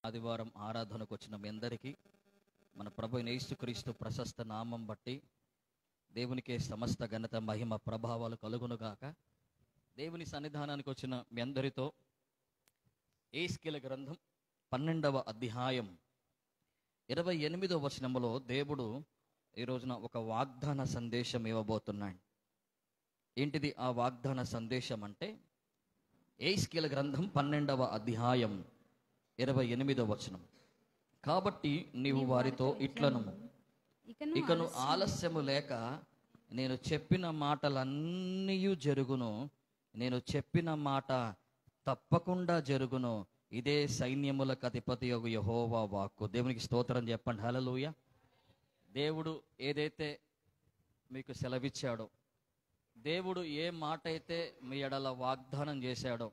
ఆదివారం ఆరాధనకు వచ్చిన మీ అందరికీ మన ప్రభు యేసుక్రీస్తు ప్రశస్త నామం బట్టి దేవునికే సమస్త ఘనత మహిమ ప్రభావాలు కలుగునుగాక. దేవుని సన్నిధానానికి వచ్చిన మీ అందరితో యెహెజ్కేలు గ్రంథం 12వ అధ్యాయం 28వ వచనములో దేవుడు ఈ రోజున ఒక వాగ్దాన సందేశం ఇవ్వబోతున్నాడు. ఏంటిది ఆ వాగ్దాన సందేశం అంటే, యెహెజ్కేలు గ్రంథం 12వ అధ్యాయం 28వ వచనం. కాబట్టి నీవు వారితో ఇట్లను, ఇకను ఆలస్యము లేక నేను చెప్పిన మాటలన్నీ జరుగును, నేను చెప్పిన మాట తప్పకుండా జరుగును, ఇదే సైన్యములకు అధిపతి యెహోవా వాక్కు. దేవునికి స్తోత్రం చెప్పండి. హల్లెలూయా. దేవుడు ఏదైతే మీకు సెలవిచ్చాడో, దేవుడు ఏ మాట అయితే మీ ఎడల వాగ్దానం చేశాడో,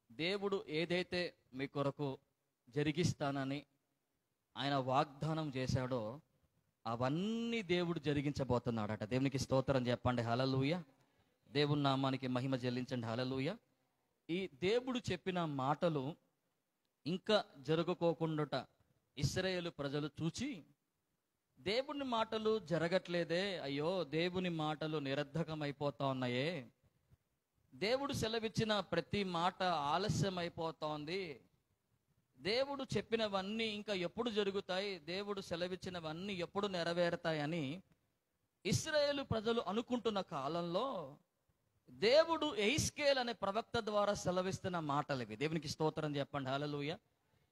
దేవుడు ఏదైతే మీ కొరకు జరిగిస్తానని ఆయన వాగ్దానం చేశాడో అవన్నీ దేవుడు జరిగించబోతున్నాడట. దేవునికి స్తోత్రం చెప్పండి. హల్లెలూయా. దేవుని నామానికి మహిమ చెల్లించండి. హల్లెలూయా. ఈ దేవుడు చెప్పిన మాటలు ఇంకా జరగకోకుండా ఇశ్రాయేలు ప్రజలు చూచి, దేవుని మాటలు జరగట్లేదే, అయ్యో దేవుని మాటలు నిరర్ధకం అయిపోతా ఉన్నాయే, దేవుడు సెలవిచ్చిన ప్రతి మాట ఆలస్యం అయిపోతోంది, దేవుడు చెప్పినవన్నీ ఇంకా ఎప్పుడు జరుగుతాయి, దేవుడు సెలవిచ్చినవన్నీ ఎప్పుడు నెరవేరుతాయని ఇశ్రాయేలు ప్రజలు అనుకుంటున్న కాలంలో దేవుడు యెహెజ్కేలు అనే ప్రవక్త ద్వారా సెలవిస్తున్న మాటలు ఇవి. దేవునికి స్తోత్రం చెప్పండి. హల్లెలూయా.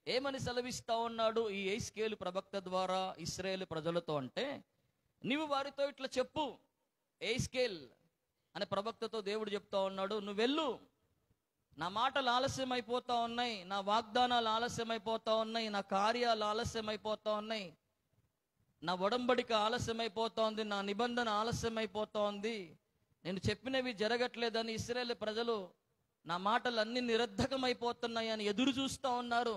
ఏమని సెలవిస్తా ఉన్నాడు ఈ యెహెజ్కేలు ప్రవక్త ద్వారా ఇశ్రాయేలు ప్రజలతో అంటే, నీవు వారితో ఇట్లా చెప్పు. యెహెజ్కేలు అనే ప్రవక్తతో దేవుడు చెప్తా ఉన్నాడు, నువ్వు వెళ్ళు, నా మాటలు ఆలస్యం అయిపోతా ఉన్నాయి, నా వాగ్దానాలు ఆలస్యం అయిపోతా ఉన్నాయి, నా కార్యాలు ఆలస్యం అయిపోతా ఉన్నాయి, నా ఒడంబడిక ఆలస్యం అయిపోతోంది, నా నిబంధన ఆలస్యం అయిపోతోంది, నేను చెప్పినవి జరగట్లేదని ఇశ్రాయేలు ప్రజలు నా మాటలు అన్ని నిరర్ధకమైపోతున్నాయి అని ఎదురు చూస్తూ ఉన్నారు.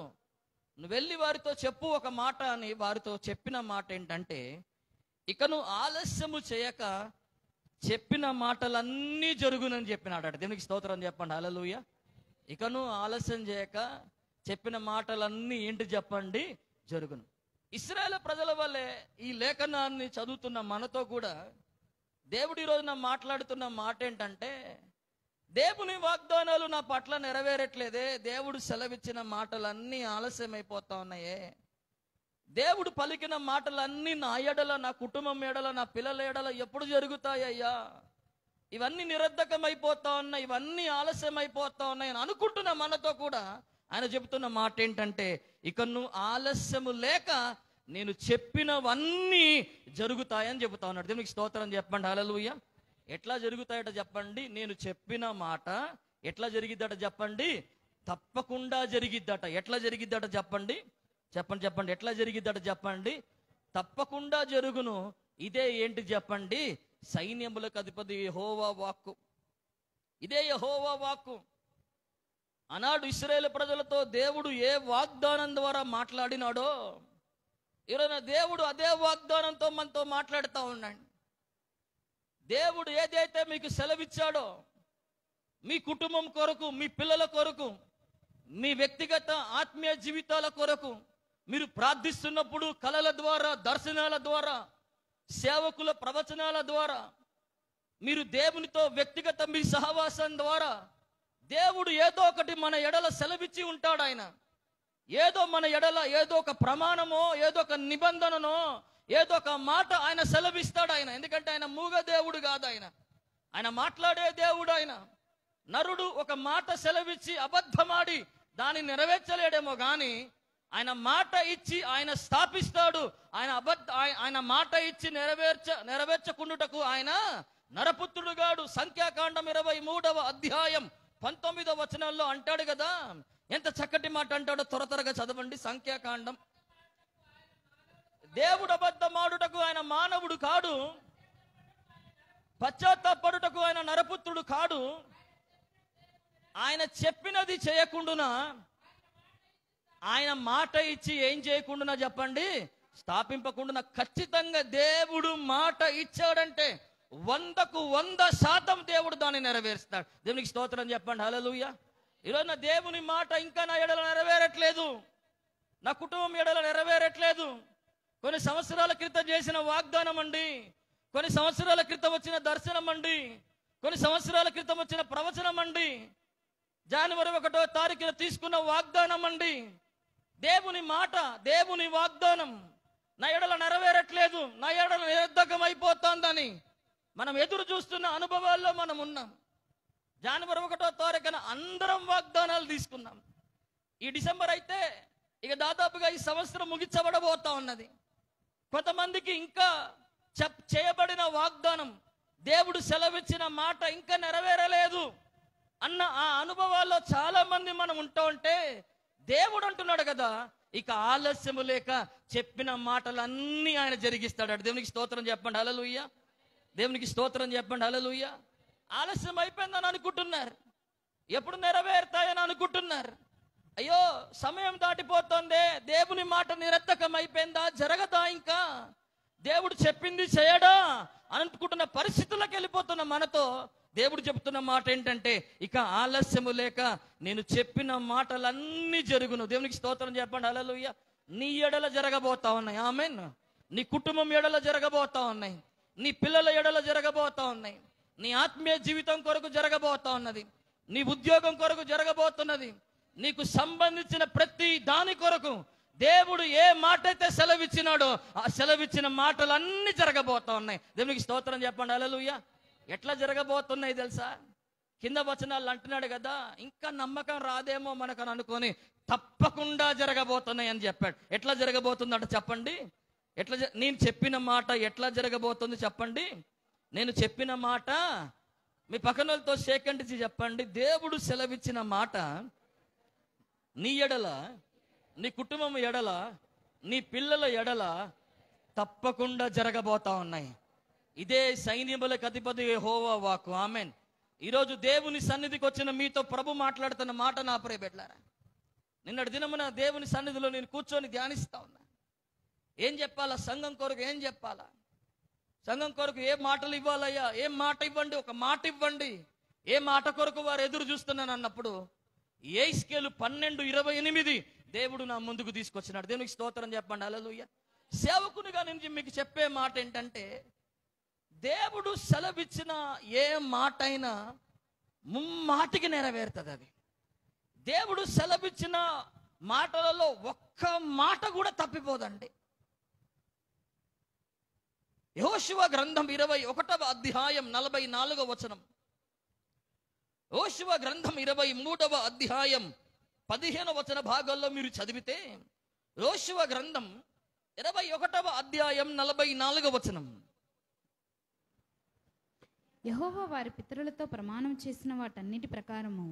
నువ్వు వెళ్ళి వారితో చెప్పు ఒక మాట అని వారితో చెప్పిన మాట ఏంటంటే, ఇకను ఆలస్యము చేయక చెప్పిన మాటలన్నీ జరుగునని చెప్పినాడట. దేవునికి స్తోత్రం చెప్పండి. హల్లెలూయా. ఇకను ఆలస్యం చేయక చెప్పిన మాటలన్నీ ఏంటి చెప్పండి, జరుగును. ఇశ్రాయేలు ప్రజల వల్లే ఈ లేఖనాన్ని చదువుతున్న మనతో కూడా దేవుడు ఈరోజున మాట్లాడుతున్న మాట ఏంటంటే, దేవుని వాగ్దానాలు నా పట్ల నెరవేరట్లేదే, దేవుడు సెలవిచ్చిన మాటలన్నీ ఆలస్యం అయిపోతా ఉన్నాయే, దేవుడు పలికిన మాటలన్నీ నా ఎడల, నా కుటుంబం ఎడల, నా పిల్లల ఎడల ఎప్పుడు జరుగుతాయ్యా, ఇవన్నీ నిరర్ధకం అయిపోతా ఉన్నాయి, ఇవన్నీ ఆలస్యం అయిపోతా ఉన్నాయి అని అనుకుంటున్న మనతో కూడా ఆయన చెబుతున్న మాట ఏంటంటే, ఇక నువ్వు ఆలస్యము లేక నేను చెప్పినవన్నీ జరుగుతాయని చెబుతా ఉన్నాడు. దేవునికి స్తోత్రం చెప్పండి. హల్లెలూయా. ఎట్లా జరుగుతాయట చెప్పండి, నేను చెప్పిన మాట ఎట్లా జరిగిద్దట చెప్పండి, తప్పకుండా జరిగిద్దట. ఎట్లా జరిగిద్దట చెప్పండి, చెప్పండి చెప్పండి, ఎట్లా జరిగిద్దట చెప్పండి, తప్పకుండా జరుగును, ఇదే ఏంటి చెప్పండి, సైన్యములకు అధిపతి యెహోవా వాక్కు. ఇదే యెహోవా వాక్కు. ఆనాడు ఇశ్రాయేలు ప్రజలతో దేవుడు ఏ వాగ్దానం ద్వారా మాట్లాడినాడో ఈరోజు దేవుడు అదే వాగ్దానంతో మనతో మాట్లాడుతూ ఉన్నాడు. దేవుడు ఏదైతే మీకు సెలవిచ్చాడో మీ కుటుంబం కొరకు, మీ పిల్లల కొరకు, మీ వ్యక్తిగత ఆత్మీయ జీవితాల కొరకు మీరు ప్రార్థిస్తున్నప్పుడు కలల ద్వారా, దర్శనాల ద్వారా, సేవకుల ప్రవచనాల ద్వారా, మీరు దేవునితో వ్యక్తిగత మీ సహవాసం ద్వారా దేవుడు ఏదో ఒకటి మన ఎడల సెలవిచ్చి ఉంటాడు. ఆయన ఏదో మన ఎడల ఏదో ఒక ప్రమాణమో, ఏదో ఒక నిబంధననో, ఏదో ఒక మాట ఆయన సెలవిస్తాడు. ఆయన ఎందుకంటే ఆయన మూగ దేవుడు కాదు, ఆయన మాట్లాడే దేవుడు. ఆయన నరుడు ఒక మాట సెలవిచ్చి అబద్ధమాడి దాన్ని నెరవేర్చలేడేమో కానీ ఆయన మాట ఇచ్చి ఆయన స్థాపిస్తాడు. ఆయన మాట ఇచ్చి నెరవేర్చకుండుటకు ఆయన నరపుత్రుడు గాడు. సంఖ్యాకాండం 23వ అధ్యాయం 19వ వచనంలో అంటాడు కదా, ఎంత చక్కటి మాట అంటాడో త్వరగా చదవండి. సంఖ్యాకాండం. దేవుడు అబద్ధమాడుటకు ఆయన మానవుడు కాడు, పశ్చాత్తాపడుటకు ఆయన నరపుత్రుడు కాడు, ఆయన చెప్పినది చేయకుండునా, ఆయన మాట ఇచ్చి ఏం చేయకుండా చెప్పండి, స్థాపింపకుండా. ఖచ్చితంగా దేవుడు మాట ఇచ్చాడంటే 100% దేవుడు దాన్ని నెరవేరుస్తాడు. దేవునికి స్తోత్రం చెప్పండి. హల్లెలూయా. ఈరోజు నా దేవుని మాట ఇంకా నా ఎడల నెరవేరట్లేదు, నా కుటుంబం ఎడల నెరవేరట్లేదు. కొన్ని సంవత్సరాల క్రితం చేసిన వాగ్దానం అండి, కొన్ని సంవత్సరాల క్రితం వచ్చిన దర్శనం అండి, కొన్ని సంవత్సరాల క్రితం వచ్చిన ప్రవచనం అండి, జనవరి 1వ తారీఖున తీసుకున్న వాగ్దానం అండి. దేవుని మాట, దేవుని వాగ్దానం నా ఎడల నెరవేరట్లేదు, నా ఎడల నిరర్ధకం అయిపోతుందని మనం ఎదురు చూస్తున్న అనుభవాల్లో మనం ఉన్నాం. జనవరి 1వ తారీఖున అందరం వాగ్దానాలు తీసుకున్నాం. ఈ డిసెంబర్ అయితే ఇక దాదాపుగా ఈ సంవత్సరం ముగించబడబోతా ఉన్నది. కొంతమందికి ఇంకా చేయబడిన వాగ్దానం, దేవుడు సెలవిచ్చిన మాట ఇంకా నెరవేరలేదు అన్న ఆ అనుభవాల్లో చాలా మంది మనం ఉంటూ ఉంటే, దేవుడు అంటున్నాడు కదా, ఇక ఆలస్యము లేక చెప్పిన మాటలన్నీ ఆయన జరిగిస్తాడు. దేవునికి స్తోత్రం చెప్పండి, హల్లెలూయా. దేవునికి స్తోత్రం చెప్పండి, హల్లెలూయా. ఆలస్యం అయిపోయిందని అనుకుంటున్నారు, ఎప్పుడు నెరవేరుతాయని అనుకుంటున్నారు. అయ్యో సమయం దాటిపోతుంది, దేవుని మాట నిరర్థకం అయిపోయిందా, జరగదా, ఇంకా దేవుడు చెప్పింది చేయడా అనుకుంటున్న పరిస్థితులకు వెళ్ళిపోతున్న మనతో దేవుడు చెప్తున్న మాట ఏంటంటే, ఇక ఆలస్యము లేక నేను చెప్పిన మాటలన్నీ జరుగును. దేవునికి స్తోత్రం చెప్పండి, హల్లెలూయా. నీ ఎడల జరగబోతా ఉన్నాయి, ఆమేన్. నీ కుటుంబం ఎడల జరగబోతా ఉన్నాయి, నీ పిల్లల ఎడల జరగబోతా ఉన్నాయి, నీ ఆత్మీయ జీవితం కొరకు జరగబోతా ఉన్నది, నీ ఉద్యోగం కొరకు జరగబోతున్నది, నీకు సంబంధించిన ప్రతి దాని కొరకు దేవుడు ఏ మాట అయితే సెలవిచ్చినాడో ఆ సెలవిచ్చిన మాటలన్నీ జరగబోతా ఉన్నాయి. దేవునికి స్తోత్రం చెప్పండి, హల్లెలూయా. ఎట్లా జరగబోతున్నాయి తెలుసా? కింద వచనాలు అంటున్నాడు కదా, ఇంకా నమ్మకం రాదేమో మనకని అనుకొని తప్పకుండా జరగబోతున్నాయి అని చెప్పాడు. ఎట్లా జరగబోతుందంట చెప్పండి? నేను చెప్పిన మాట ఎట్లా జరగబోతుంది చెప్పండి? నేను చెప్పిన మాట, మీ పక్కనలతో సెకండ్ చెప్పండి, దేవుడు సెలవిచ్చిన మాట నీ ఎడల, నీ కుటుంబం ఎడల, నీ పిల్లల ఎడల తప్పకుండా జరగబోతా ఉన్నాయి. ఇదే సైన్యములకు అధిపతి యెహోవా వాక్కు, ఆమేన్. ఈరోజు దేవుని సన్నిధికి వచ్చిన మీతో ప్రభు మాట్లాడుతున్న మాట నా ప్రియ బిడ్డలారా, నిన్నటి దినమున దేవుని సన్నిధిలో నేను కూర్చొని ధ్యానిస్తా ఉన్నా. ఏం చెప్పాలా సంఘం కొరకు, ఏం చెప్పాలా సంఘం కొరకు, ఏ మాటలు ఇవ్వాలయ్యా, ఏం మాట ఇవ్వండి, ఒక మాట ఇవ్వండి, ఏ మాట కొరకు వారు ఎదురు చూస్తున్నాను అన్నప్పుడు యెహెజ్కేలు 12:28 దేవుడు నా ముందుకు తీసుకొచ్చినాడు. దేవునికి స్తోత్రం చెప్పండి, హల్లెలూయా. సేవకునిగా నేను మీకు చెప్పే మాట ఏంటంటే, దేవుడు సెలవిచ్చిన ఏ మాట అయినా ముమ్మాటికి నెరవేరుతుంది. అది దేవుడు సెలవిచ్చిన మాటలలో ఒక్క మాట కూడా తప్పిపోదండి. యెహోషువ గ్రంథం 21వ అధ్యాయం 44వ వచనం, యెహోషువ గ్రంథం 23వ అధ్యాయం 15వ వచన భాగాల్లో మీరు చదివితే, యెహోషువ గ్రంథం 21వ అధ్యాయం 44వ వచనం, యెహోవా వారి పితరులతో ప్రమాణం చేసిన వాటన్నిటి ప్రకారము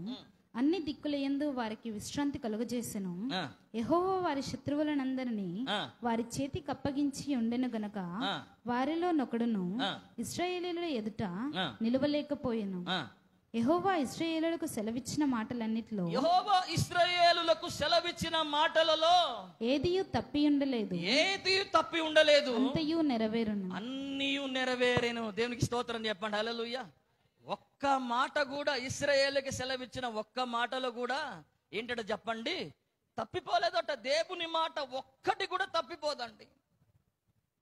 అన్ని దిక్కుల యందు వారికి విశ్రాంతి కలుగజేసెను. యెహోవా వారి శత్రువులనందరినీ వారి చేతికి అప్పగించి ఉండెను గనక వారిలో నొకడును ఇశ్రాయేలీయుల ఎదుట నిలవలేకపోయెను. యెహోవా ఇశ్రాయేలులకు సెలవిచ్చిన మాటలన్నిటిలో, యెహోవా ఇశ్రాయేలులకు సెలవిచ్చిన మాటలలో ఏదియు తప్పి ఉండలేదు, ఏదియు తప్పి ఉండలేదు, అంతయు నెరవేరును, అన్నీయు నెరవేరెను. దేవునికి స్తోత్రం చెప్పండి, హల్లెలూయా. ఒక్క మాట కూడా ఇశ్రాయేలుకి సెలవిచ్చిన ఒక్క మాటలో కూడా ఏంటంటే చెప్పండి, తప్పిపోలేదట. దేవుని మాట ఒక్కటి కూడా తప్పిపోదండి.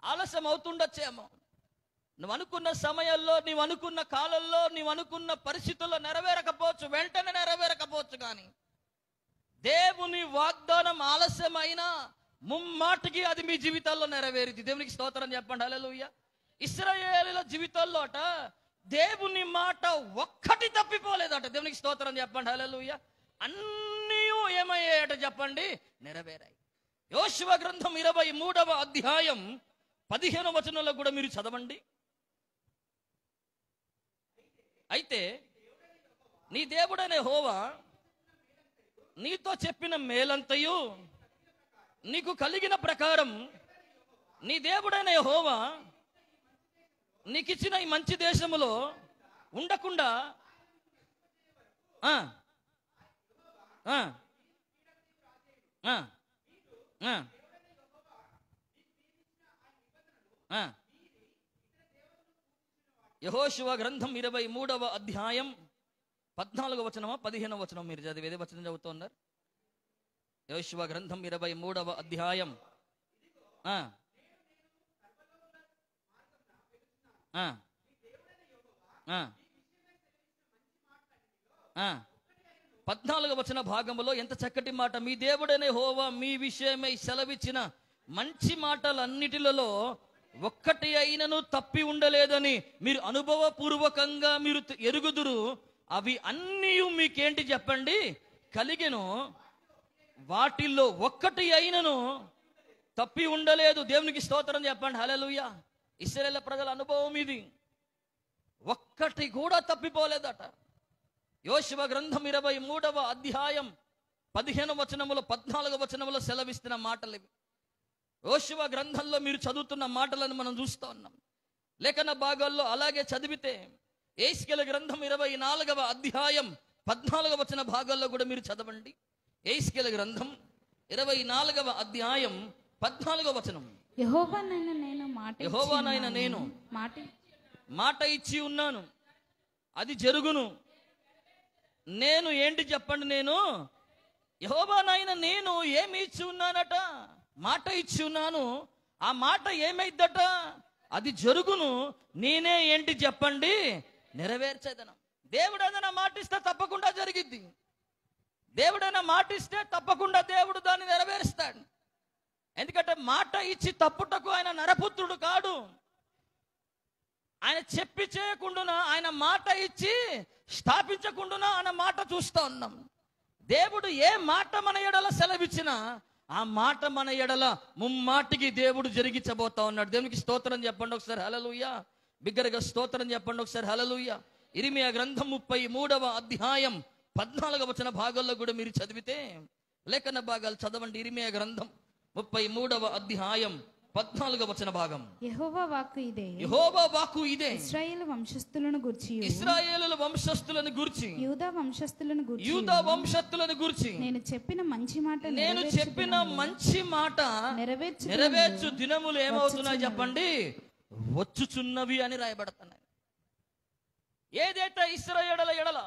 ఆలస్యం అవుతుండొచ్చేమో, నువ్వు అనుకున్న సమయంలో, నీవు అనుకున్న కాలంలో, నీవు అనుకున్న పరిస్థితుల్లో నెరవేరకపోవచ్చు, వెంటనే నెరవేరకపోవచ్చు, కానీ దేవుని వాగ్దానం ఆలస్యమైనా ముమ్మాటికి అది మీ జీవితాల్లో నెరవేరింది. దేవునికి స్తోత్రం చెప్పండి, హల్లెలూయా. ఇశ్రాయేలుల జీవితాల్లో అట దేవుని మాట ఒక్కటి తప్పిపోలేదట. దేవునికి స్తోత్రం చెప్పండి, హల్లెలూయా. అన్నీ ఏమయ్యాయట చెప్పండి, నెరవేరాయి. యెహోషువ గ్రంథం 23వ అధ్యాయం 15వ వచనంలో కూడా మీరు చదవండి. అయితే నీ దేవుడైన యెహోవా నీతో చెప్పిన మేలంతయు నీకు కలిగిన ప్రకారం నీ దేవుడైన యెహోవా నీకిచ్చిన ఈ మంచి దేశములో ఉండకుండా యెహోషువ గ్రంథం 23వ అధ్యాయం 14వ వచనమా 15వ వచనం మీరు చదివి ఏదే వచనం చదువుతూ ఉన్నారు? యోషువ గ్రంథం 23వ అధ్యాయం 14వ వచన భాగంలో ఎంత చక్కటి మాట, మీ దేవుడనే యెహోవా మీ విషయమై సెలవిచ్చిన మంచి మాటలన్నిటిలో ఒక్కటి అయినను తప్పి ఉండలేదని మీరు అనుభవపూర్వకంగా మీరు ఎరుగుదురు. అవి అన్నీ మీకేంటి చెప్పండి కలిగెను, వాటిల్లో ఒక్కటి అయినను తప్పి ఉండలేదు. దేవునికి స్తోత్రం చెప్పండి. హల్లెలూయా. ఇశ్రాయేలు ప్రజల అనుభవం ఇది. ఒక్కటి కూడా తప్పిపోలేదట. యోషువ గ్రంథం 23వ అధ్యాయం 15వ వచనములో 14వ వచనములో సెలవిస్తున్న మాటలు ఇవి. యోషువ గ్రంథంలో మీరు చదువుతున్న మాటలను మనం చూస్తూ ఉన్నాం. లేఖన భాగాల్లో అలాగే చదివితే యెహెజ్కేలు గ్రంథం 24వ అధ్యాయం 14వ వచన భాగాల్లో కూడా మీరు చదవండి. యెహెజ్కేలు గ్రంథం 24వ అధ్యాయం 14వ వచనం, యెహోవానైన నేను మాట ఇచ్చి ఉన్నాను, అది జరుగును. నేను ఏంటి చెప్పండి, నేను యెహోవానైన నేను ఏమి ఇచ్చి ఉన్నానట? మాట ఇచ్చి ఉన్నాను. ఆ మాట ఏమైద్దట? అది జరుగును. నేనే ఏంటి చెప్పండి, నెరవేర్చేదను. దేవుడు ఏదైనా మాటిస్తే తప్పకుండా జరిగిద్ది. దేవుడైనా మాటిస్తే తప్పకుండా దేవుడు దాన్ని నెరవేరుస్తాడు. ఎందుకంటే మాట ఇచ్చి తప్పుటకు ఆయన నరపుత్రుడు కాడు. ఆయన చెప్పి చేయకుండా, ఆయన మాట ఇచ్చి స్థాపించకుండా ఆయన మాట చూస్తూ ఉన్నాం. దేవుడు ఏ మాట మన ఎడల సెలవిచ్చినా ఆ మాట మన ఎడల ముమ్మాటికి దేవుడు జరిగించబోతా ఉన్నాడు. దేవునికి స్తోత్రం చెప్పండి ఒకసారి హల్లెలూయా. బిగ్గరగా స్తోత్రం చెప్పండి ఒకసారి హల్లెలూయా. ఇర్మీయా గ్రంథం 33వ అధ్యాయం 14వ వచన భాగాల్లో కూడా మీరు చదివితే, లేఖన భాగాలు చదవండి. ఇర్మీయా గ్రంథం 33వ అధ్యాయం 14వ వచన భాగం, యెహోవా వాక్కు ఇదే, యెహోవా వాక్కు ఇదే, ఇశ్రాయేలు వంశస్థులను గూర్చి, ఇశ్రాయేలుల వంశస్థులను గూర్చి, యూదా వంశస్థులను గూర్చి, యూదా వంశస్థులను గూర్చి నేను చెప్పిన మంచి మాట, నేను చెప్పిన మంచి మాట నెరవేర్చు దినములు ఏమవుతున్నాయి చెప్పండి, వచ్చుచున్నవి అని రాయబడుతున్నాయి. ఏదైతే ఇశ్రాయేలుల ఎడల,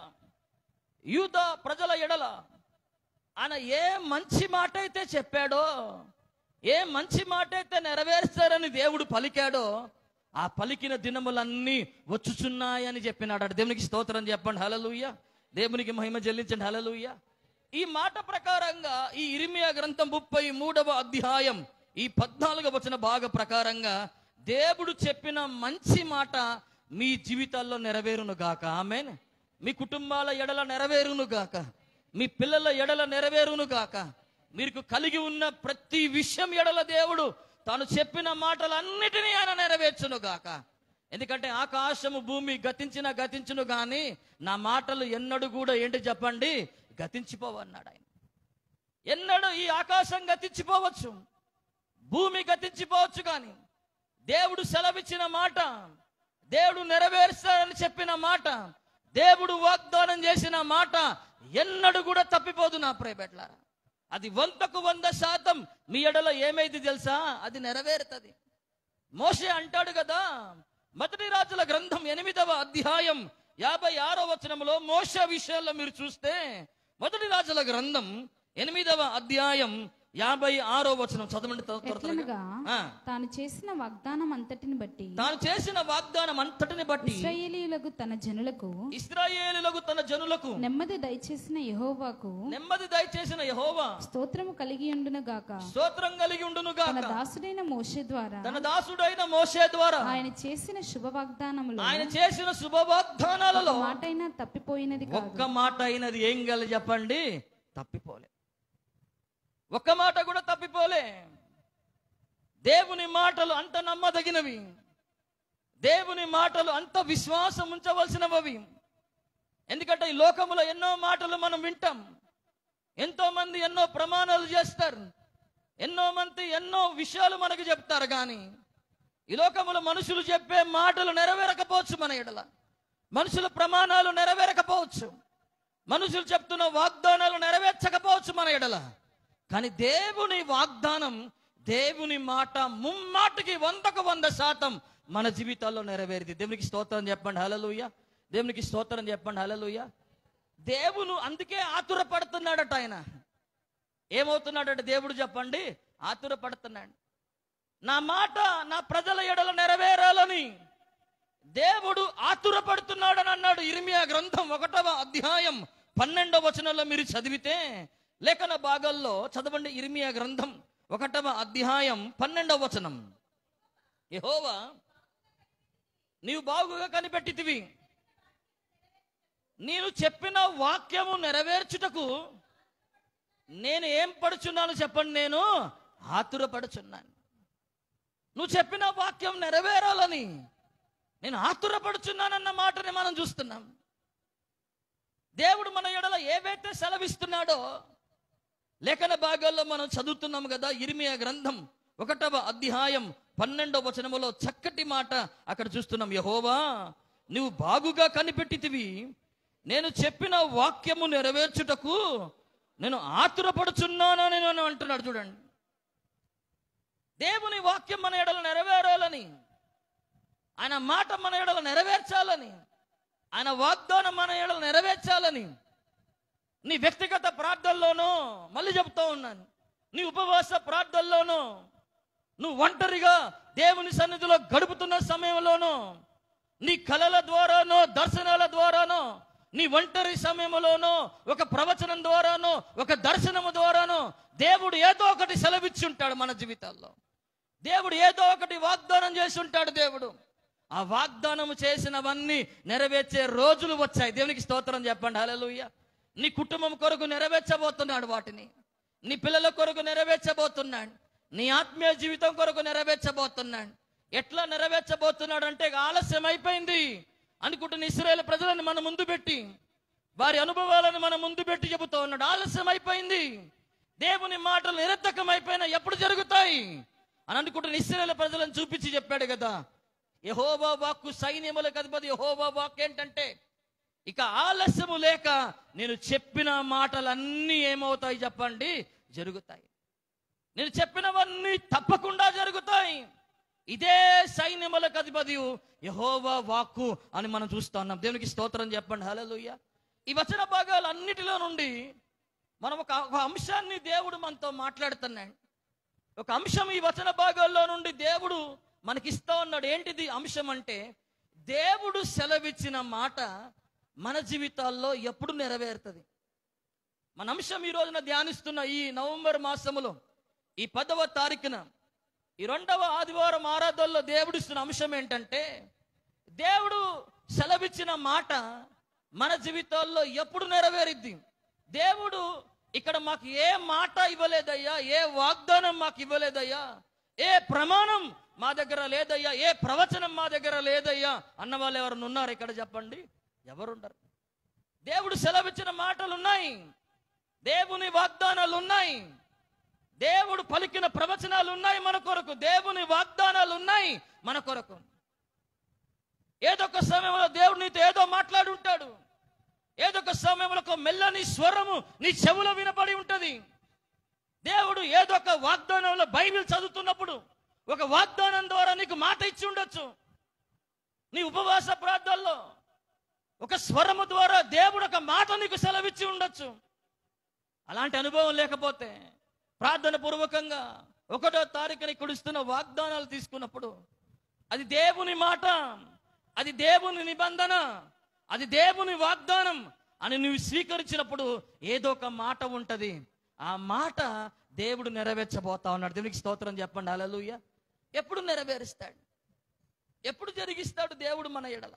యూదా ప్రజల ఎడల ఆయన ఏ మంచి మాట అయితే చెప్పాడో, ఏ మంచి మాట అయితే నెరవేర్స్తారని దేవుడు పలికాడో, ఆ పలికిన దినములన్నీ వచ్చుచున్నాయని చెప్పినాడు. దేవునికి స్తోత్రం చెప్పండి హల్లెలూయా. దేవునికి మహిమ చెల్లించండి హల్లెలూయా. ఈ మాట ప్రకారంగా ఈ ఇర్మీయా గ్రంథం 33వ అధ్యాయం ఈ 14వ వచన భాగ ప్రకారంగా దేవుడు చెప్పిన మంచి మాట మీ జీవితాల్లో నెరవేరును గాక. ఆమేన్. మీ కుటుంబాల ఎడల నెరవేరును గాక, మీ పిల్లల ఎడల నెరవేరును గాక. మీకు కలిగి ఉన్న ప్రతి విషయం ఎడల దేవుడు తాను చెప్పిన మాటలన్నిటినీ ఆయన నెరవేర్చును గాక. ఎందుకంటే ఆకాశము భూమి గతించును కానీ నా మాటలు ఎన్నడూ కూడా ఏంటి చెప్పండి, గతించిపోవన్నాడు ఆయన. ఎన్నడూ ఈ ఆకాశం గతించిపోవచ్చు, భూమి గతించిపోవచ్చు, కానీ దేవుడు సెలవిచ్చిన మాట, దేవుడు నెరవేర్స్తాడని చెప్పిన మాట, దేవుడు వాగ్దానం చేసిన మాట ఎన్నడూ కూడా తప్పిపోదు నా ప్రియబిడ్డలారా. అది 100కు 100% మీ ఎడల ఏమైంది తెలుసా, అది నెరవేరుతుంది. మోషే అంటాడు కదా, మొదటి రాజుల గ్రంథం 8వ అధ్యాయం 56వ వచనంలో మోషే విషయాల్లో మీరు చూస్తే, మొదటి రాజుల గ్రంథం 8వ అధ్యాయం 56వ వచనం చదవండి. తాను చేసిన వాగ్దానం అంతటిని బట్టి ఇశ్రాయేలీయులకు తన జనులకు నెమ్మది దయచేసిన యెహోవా స్తోత్రము కలిగి ఉండును గాక. తన దాసుడైన మోషే ద్వారా ఆయన చేసిన శుభవాగ్దానాలలో మాటైనా తప్పిపోయినది కాదు. ఒక్క మాట అయినది ఏం గల చెప్పండి, తప్పిపోలే. ఒక్క మాట కూడా తప్పిపోలే. దేవుని మాటలు అంత నమ్మదగినవి, దేవుని మాటలు అంత విశ్వాసం ఉంచవలసినవి. ఎందుకంటే ఈ లోకములో ఎన్నో మాటలు మనం వింటాం, ఎంతో మంది ఎన్నో ప్రమాణాలు చేస్తారు, ఎన్నో మంది ఎన్నో విషయాలు మనకు చెప్తారు. కానీ ఈ లోకములో మనుషులు చెప్పే మాటలు నెరవేరకపోవచ్చు, మన ఎడల మనుషుల ప్రమాణాలు నెరవేరకపోవచ్చు, మనుషులు చెప్తున్న వాగ్దానాలు నెరవేర్చకపోవచ్చు మన ఎడల. కానీ దేవుని వాగ్దానం, దేవుని మాట ముమ్మాటికి 100కు 100% మన జీవితాల్లో నెరవేరింది. దేవునికి స్తోత్రం చెప్పండి హల్లెలూయా. దేవునికి స్తోత్రం చెప్పండి హల్లెలూయా. దేవుడు అందుకే ఆతురపడుతున్నాడట. ఆయన ఏమవుతున్నాడట దేవుడు చెప్పండి? ఆతురపడుతున్నాడు. నా మాట నా ప్రజల ఎడల నెరవేరాలని దేవుడు ఆతురపడుతున్నాడని అన్నాడు. ఇర్మియా గ్రంథం 1వ అధ్యాయం 12వ వచనంలో మీరు చదివితే, లేఖన భాగాల్లో చదవండి. ఇర్మియా గ్రంథం 1వ అధ్యాయం 12వ వచనం. యెహోవా నీవు బాగుగా కనిపెట్టితివి, నేను చెప్పిన వాక్యము నెరవేర్చుటకు నేను ఏం పడుచున్నాను చెప్పండి? నేను ఆతురపడుచున్నాను. నువ్వు చెప్పిన వాక్యం నెరవేరాలని నేను ఆతురపడుచున్నానన్న మాటని మనం చూస్తున్నాం. దేవుడు మన ఎడల ఏవైతే సెలవిస్తున్నాడో లేఖన భాగాల్లో మనం చదువుతున్నాం కదా. ఇర్మియా గ్రంథం 1వ అధ్యాయం 12వ వచనములో చక్కటి మాట అక్కడ చూస్తున్నాం. యెహోవా నువ్వు బాగుగా కనిపెట్టితివి, నేను చెప్పిన వాక్యము నెరవేర్చుటకు నేను ఆతురపడుచున్నానని నేను అంటున్నాడు. చూడండి, దేవుని వాక్యం మన ఎడల నెరవేరాలని, ఆయన మాట మన ఎడల నెరవేర్చాలని, ఆయన వాగ్దానం మన ఎడల నెరవేర్చాలని నీ వ్యక్తిగత ప్రార్థనలోనో, మళ్ళీ చెప్తా ఉన్నాను, నీ ఉపవాస ప్రార్థనలోనో, నువ్వు ఒంటరిగా దేవుని సన్నిధిలో గడుపుతున్న సమయంలోనో, నీ కలల ద్వారానో, దర్శనాల ద్వారానో, నీ ఒంటరి సమయంలోనో, ఒక ప్రవచనం ద్వారానో, ఒక దర్శనము ద్వారానో దేవుడు ఏదో ఒకటి సెలవిచ్చి ఉంటాడు. మన జీవితాల్లో దేవుడు ఏదో ఒకటి వాగ్దానం చేసి ఉంటాడు. దేవుడు ఆ వాగ్దానం చేసినవన్నీ నెరవేర్చే రోజులు వచ్చాయి. దేవునికి స్తోత్రం చెప్పండి. హల్లెలూయా. నీ కుటుంబం కొరకు నెరవేర్చబోతున్నాడు వాటిని, నీ పిల్లల కొరకు నెరవేర్చబోతున్నాడు, నీ ఆత్మీయ జీవితం కొరకు నెరవేర్చబోతున్నాడు. ఎట్లా నెరవేర్చబోతున్నాడు అంటే, ఆలస్యం అయిపోయింది అనుకుంటున్న ఇశ్రాయేలు ప్రజలను మన ముందు పెట్టి, వారి అనుభవాలను మన ముందు పెట్టి చెబుతూ ఉన్నాడు. ఆలస్యం అయిపోయింది, దేవుని మాటలు నిరర్థకం అయిపోయినా ఎప్పుడు జరుగుతాయి అని అనుకుంటున్న ఇశ్రాయేలు ప్రజలను చూపించి చెప్పాడు కదా. యెహోవా వాక్కు సైన్యములకు అధిపతి యెహోవా వాక్కు ఏంటంటే, ఇక ఆలస్యము లేక నేను చెప్పిన మాటలన్నీ ఏమవుతాయి చెప్పండి? జరుగుతాయి. నేను చెప్పినవన్నీ తప్పకుండా జరుగుతాయి. ఇదే సైన్యములకు అధిపతి యెహోవా వాక్కు అని మనం చూస్తా ఉన్నాం. దేవునికి స్తోత్రం చెప్పండి. హల్లెలూయా. ఈ వచన భాగాలన్నిటిలో నుండి మనం ఒక అంశాన్ని దేవుడు మనతో మాట్లాడుతున్నాడు. ఒక అంశం ఈ వచన భాగాల్లో నుండి దేవుడు మనకిస్తా ఉన్నాడు. ఏంటిది అంశం అంటే, దేవుడు సెలవిచ్చిన మాట మన జీవితాల్లో ఎప్పుడు నెరవేరుతుంది. మన అంశం ఈ రోజున ధ్యానిస్తున్న ఈ నవంబర్ మాసములో ఈ 10వ తారీఖున ఈ 2వ ఆదివారం ఆరాధనలో దేవుడిస్తున్న అంశం ఏంటంటే, దేవుడు సెలవిచ్చిన మాట మన జీవితాల్లో ఎప్పుడు నెరవేరిద్ది. దేవుడు ఇక్కడ మాకు ఏ మాట ఇవ్వలేదయ్యా, ఏ వాగ్దానం మాకు ఇవ్వలేదయ్యా, ఏ ప్రమాణం మా దగ్గర లేదయ్యా, ఏ ప్రవచనం మా దగ్గర లేదయ్యా అన్న వాళ్ళు ఎవరు ఉన్నారు ఇక్కడ చెప్పండి? ఎవరుండరు. దేవుడు సెలవిచ్చిన మాటలు ఉన్నాయి, దేవుని వాగ్దానాలు ఉన్నాయి, దేవుడు పలికిన ప్రవచనాలు ఉన్నాయి మన కొరకు, దేవుని వాగ్దానాలు ఉన్నాయి మన కొరకు. ఏదో ఒక సమయంలో దేవుడు నీతో ఏదో మాట్లాడి ఉంటాడు. ఏదో ఒక సమయంలో ఒక మెల్లని స్వరము నీ చెవులో వినపడి ఉంటది. దేవుడు ఏదో ఒక వాగ్దానంలో బైబిల్ చదువుతున్నప్పుడు ఒక వాగ్దానం ద్వారా నీకు మాట ఇచ్చి ఉండొచ్చు. నీ ఉపవాస ప్రార్థనలో ఒక స్వరము ద్వారా దేవుడు ఒక మాట నీకు సెలవిచ్చి ఉండొచ్చు. అలాంటి అనుభవం లేకపోతే ప్రార్థన పూర్వకంగా 1వ తారీఖున ఇక్కడ ఇస్తున్న వాగ్దానాలు తీసుకున్నప్పుడు అది దేవుని మాట, అది దేవుని నిబంధన, అది దేవుని వాగ్దానం అని నువ్వు స్వీకరించినప్పుడు ఏదో ఒక మాట ఉంటది. ఆ మాట దేవుడు నెరవేర్చబోతా ఉన్నాడు. దేవునికి స్తోత్రం చెప్పండి. హల్లెలూయా. ఎప్పుడు నెరవేరుస్తాడు, ఎప్పుడు జరిగిస్తాడు దేవుడు మన ఎడల?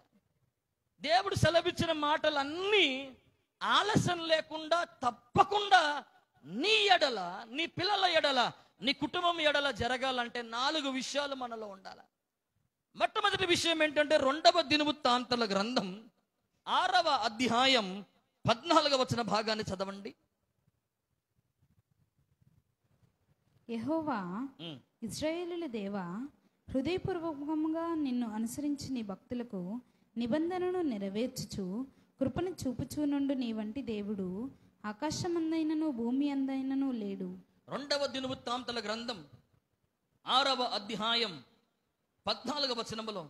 దేవుడు సెలవిచ్చిన మాటలన్నీ ఆలస్యం లేకుండా తప్పకుండా నీ ఎడల, నీ పిల్లల ఎడల, నీ కుటుంబం ఎడల జరగాలంటే 4 విషయాలు మనలో ఉండాలి. మొట్టమొదటి విషయం ఏంటంటే, 2వ దినవృత్తాంతాల గ్రంథం 6వ అధ్యాయం 14వ వచన భాగాన్ని చదవండి. యెహోవా ఇశ్రాయేలుల దేవా, హృదయపూర్వకంగా నిన్ను అనుసరించి నీ భక్తులకు నిబంధనను నెరవేర్చుచు కృపను చూపుచూ నుండు నీ వంటి దేవుడు ఆకాశమందైనను భూమి అందైనను లేడు. 2వ దినవృత్తాంతాల గ్రంథం 6వ అధ్యాయం 14వ వచనములో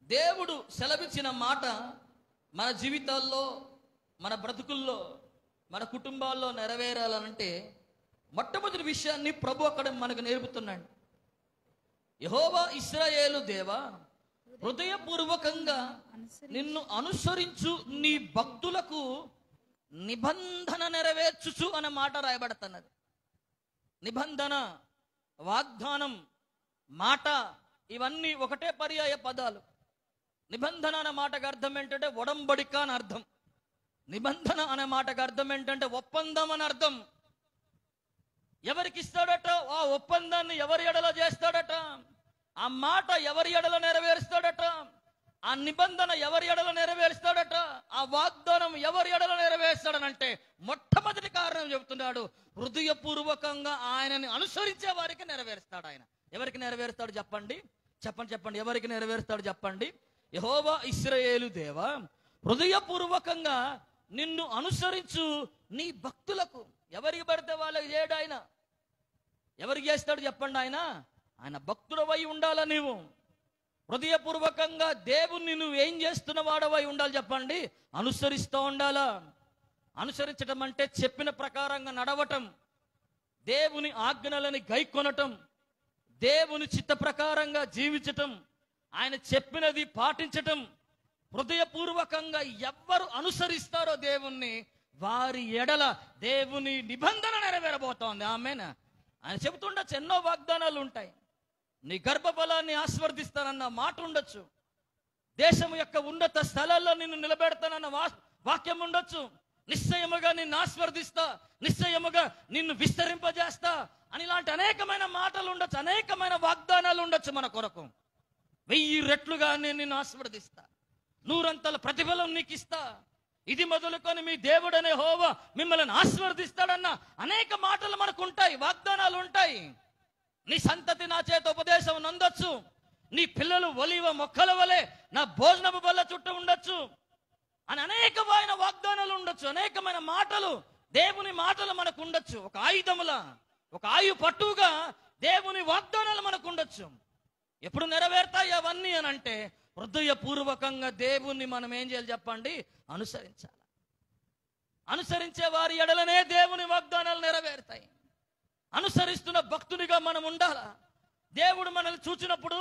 దేవుడు సెలవిచ్చిన మాట మన జీవితాల్లో మన బ్రతుకుల్లో మన కుటుంబాల్లో నెరవేరాలంటే మొట్టమొదటి విషయాన్ని ప్రభు అక్కడ మనకు నేర్పుతున్నాడు. యెహోవా ఇశ్రాయేలు దేవా, హృదయపూర్వకంగా నిన్ను అనుసరించు నీ భక్తులకు నిబంధన నెరవేర్చుచు అనే మాట రాయబడుతున్నది. నిబంధన, వాగ్దానం, మాట ఇవన్నీ ఒకటే పర్యాయ పదాలు. నిబంధన అనే మాటకు అర్థం ఏంటంటే ఒడంబడిక అని అర్థం. నిబంధన అనే మాటకు అర్థం ఏంటంటే ఒప్పందం అని అర్థం. ఎవరికి ఇస్తాడట? ఆ ఒప్పందాన్ని ఎవరి ఎడల చేస్తాడట? ఆ మాట ఎవరి ఎడల నెరవేరుస్తాడట? ఆ నిబంధన ఎవరి ఎడల నెరవేరుస్తాడట? ఆ వాగ్దానం ఎవరి ఎడల నెరవేరుస్తాడనంటే మొట్టమొదటి కారణం చెబుతున్నాడు, హృదయపూర్వకంగా ఆయనని అనుసరించే వారికి నెరవేరుస్తాడు. ఆయన ఎవరికి నెరవేరుస్తాడు చెప్పండి? చెప్పండి ఎవరికి నెరవేరుస్తాడు చెప్పండి? యెహోవా ఇశ్రాయేలు దేవా, హృదయపూర్వకంగా నిన్ను అనుసరించు నీ భక్తులకు. ఎవరికి పడితే వాళ్ళకి చేయడు ఆయన. ఎవరికి చేస్తాడు చెప్పండి? ఆయన భక్తుడవై ఉండాలా నీవు. హృదయపూర్వకంగా దేవుణ్ణి నువ్వు ఏం చేస్తున్న వాడవై ఉండాలి చెప్పండి? అనుసరిస్తూ ఉండాలా. అనుసరించడం అంటే చెప్పిన ప్రకారంగా నడవటం, దేవుని ఆజ్ఞలని గైకొనటం, దేవుని చిత్త ప్రకారంగా జీవించటం, ఆయన చెప్పినది పాటించటం. హృదయపూర్వకంగా ఎవ్వరు అనుసరిస్తారో దేవుణ్ణి, వారి ఎడల దేవుని నిబంధన నెరవేరబోతోంది. ఆమేన్. ఆయన చెబుతుండొచ్చు, ఎన్నో వాగ్దానాలు ఉంటాయి. నీ గర్భఫలాన్ని ఆశీర్వదిస్తానన్న మాట ఉండొచ్చు. దేశం యొక్క ఉన్నత స్థలాల్లో నిన్ను నిలబెడతానన్న వాక్యం ఉండొచ్చు. నిశ్చయముగా నిన్ను ఆశీర్వదిస్తా, నిశ్చయముగా నిన్ను విస్తరింపజేస్తా అని ఇలాంటి అనేకమైన మాటలు ఉండొచ్చు, అనేకమైన వాగ్దానాలు ఉండొచ్చు మన కొరకు. 1000 రెట్లుగా నేను నిన్ను ఆశీర్వదిస్తా, 100 ప్రతిఫలం నీకు ఇస్తా, ఇది మొదలుకొని మీ దేవుడనే యెహోవా మిమ్మల్ని ఆశీర్వదిస్తాడన్న అనేక మాటలు మనకు ఉంటాయి, వాగ్దానాలు ఉంటాయి. నీ సంతతి నా చేత ఉపదేశం నందొచ్చు, నీ పిల్లలు ఒలివ మొక్కల వలె నా భోజనపు బల్ల చుట్టూ ఉండొచ్చు అని అనేకమైన వాగ్దానాలు ఉండొచ్చు. అనేకమైన మాటలు, దేవుని మాటలు మనకు ఉండొచ్చు. ఒక ఆయుధములా, ఒక ఆయు పట్టుగా దేవుని వాగ్దానాలు మనకు ఉండొచ్చు. ఎప్పుడు నెరవేరుతాయి అవన్నీ అని అంటే హృదయపూర్వకంగా దేవుణ్ణి మనం ఏం చేయాలి చెప్పండి? అనుసరించాలి. అనుసరించే వారి ఎడలనే దేవుని వాగ్దానాలు నెరవేరుతాయి. అనుసరిస్తున్న భక్తునిగా మనం ఉండాలా. దేవుడు మనల్ని చూచినప్పుడు,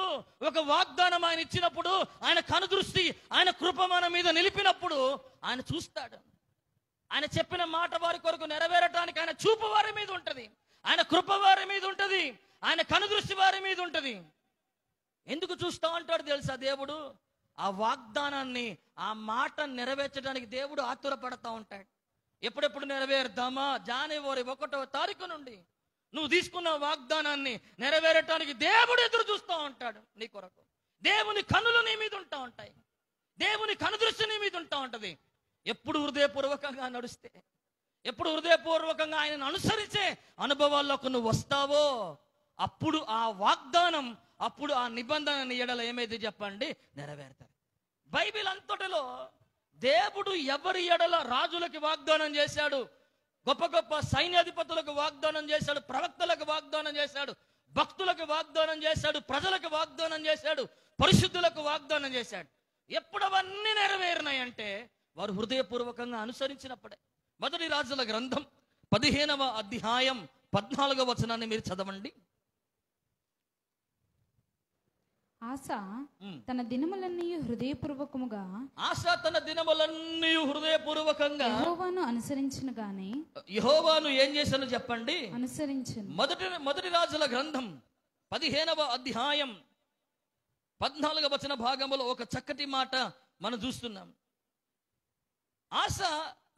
ఒక వాగ్దానం ఆయన ఇచ్చినప్పుడు, ఆయన కనుదృష్టి, ఆయన కృప మన మీద నిలిపినప్పుడు ఆయన చూస్తాడు. ఆయన చెప్పిన మాట వారి కొరకు నెరవేరటానికి ఆయన చూపు వారి మీద ఉంటది, ఆయన కృప వారి మీద ఉంటది, ఆయన కనుదృష్టి వారి మీద ఉంటది. ఎందుకు చూస్తా ఉంటాడు తెలుసా? దేవుడు ఆ వాగ్దానాన్ని, ఆ మాట నెరవేర్చడానికి దేవుడు ఆతురపడతా ఉంటాడు. ఎప్పుడెప్పుడు నెరవేరుద్దామా? జనవరి 1వ తారీఖు నుండి నువ్వు తీసుకున్న వాగ్దానాన్ని నెరవేరటానికి దేవుడు ఎదురు చూస్తూ ఉంటాడు నీ కొరకు. దేవుని కన్నులు నీ మీద ఉంటా ఉంటాయి, దేవుని కనుదృష్టి నీ మీద ఉంటా ఉంటది. ఎప్పుడు హృదయపూర్వకంగా నడుస్తే, ఎప్పుడు హృదయపూర్వకంగా ఆయనను అనుసరించే అనుభవాల్లోకి నువ్వు వస్తావో అప్పుడు ఆ వాగ్దానం, అప్పుడు ఆ నిబంధన ఎడల ఏమైతే చెప్పండి? నెరవేరుతారు. బైబిల్ అంతటిలో దేవుడు ఎవరి ఎడల రాజులకి వాగ్దానం చేశాడు, గొప్ప గొప్ప సైన్యాధిపతులకు వాగ్దానం చేశాడు, ప్రవక్తలకు వాగ్దానం చేశాడు, భక్తులకు వాగ్దానం చేశాడు, ప్రజలకు వాగ్దానం చేశాడు, పరిశుద్ధులకు వాగ్దానం చేశాడు. ఎప్పుడు అవన్నీ నెరవేరినాయంటే వారు హృదయపూర్వకంగా అనుసరించినప్పుడే. మొదటి రాజుల గ్రంథం 15వ అధ్యాయం 14వ వచనాన్ని మీరు చదవండి. ఆస తన దినములన్నీ హృదయపూర్వకముగా, ఆస తన దినములన్నీ హృదయపూర్వకంగా యెహోవాను అనుసరించిన గాని, యెహోవాను ఏం చేశాను చెప్పండి? అనుసరించను. మొదటి రాజుల గ్రంథం 15వ అధ్యాయం 14వ వచన భాగంలో ఒక చక్కటి మాట మనం చూస్తున్నాం. ఆస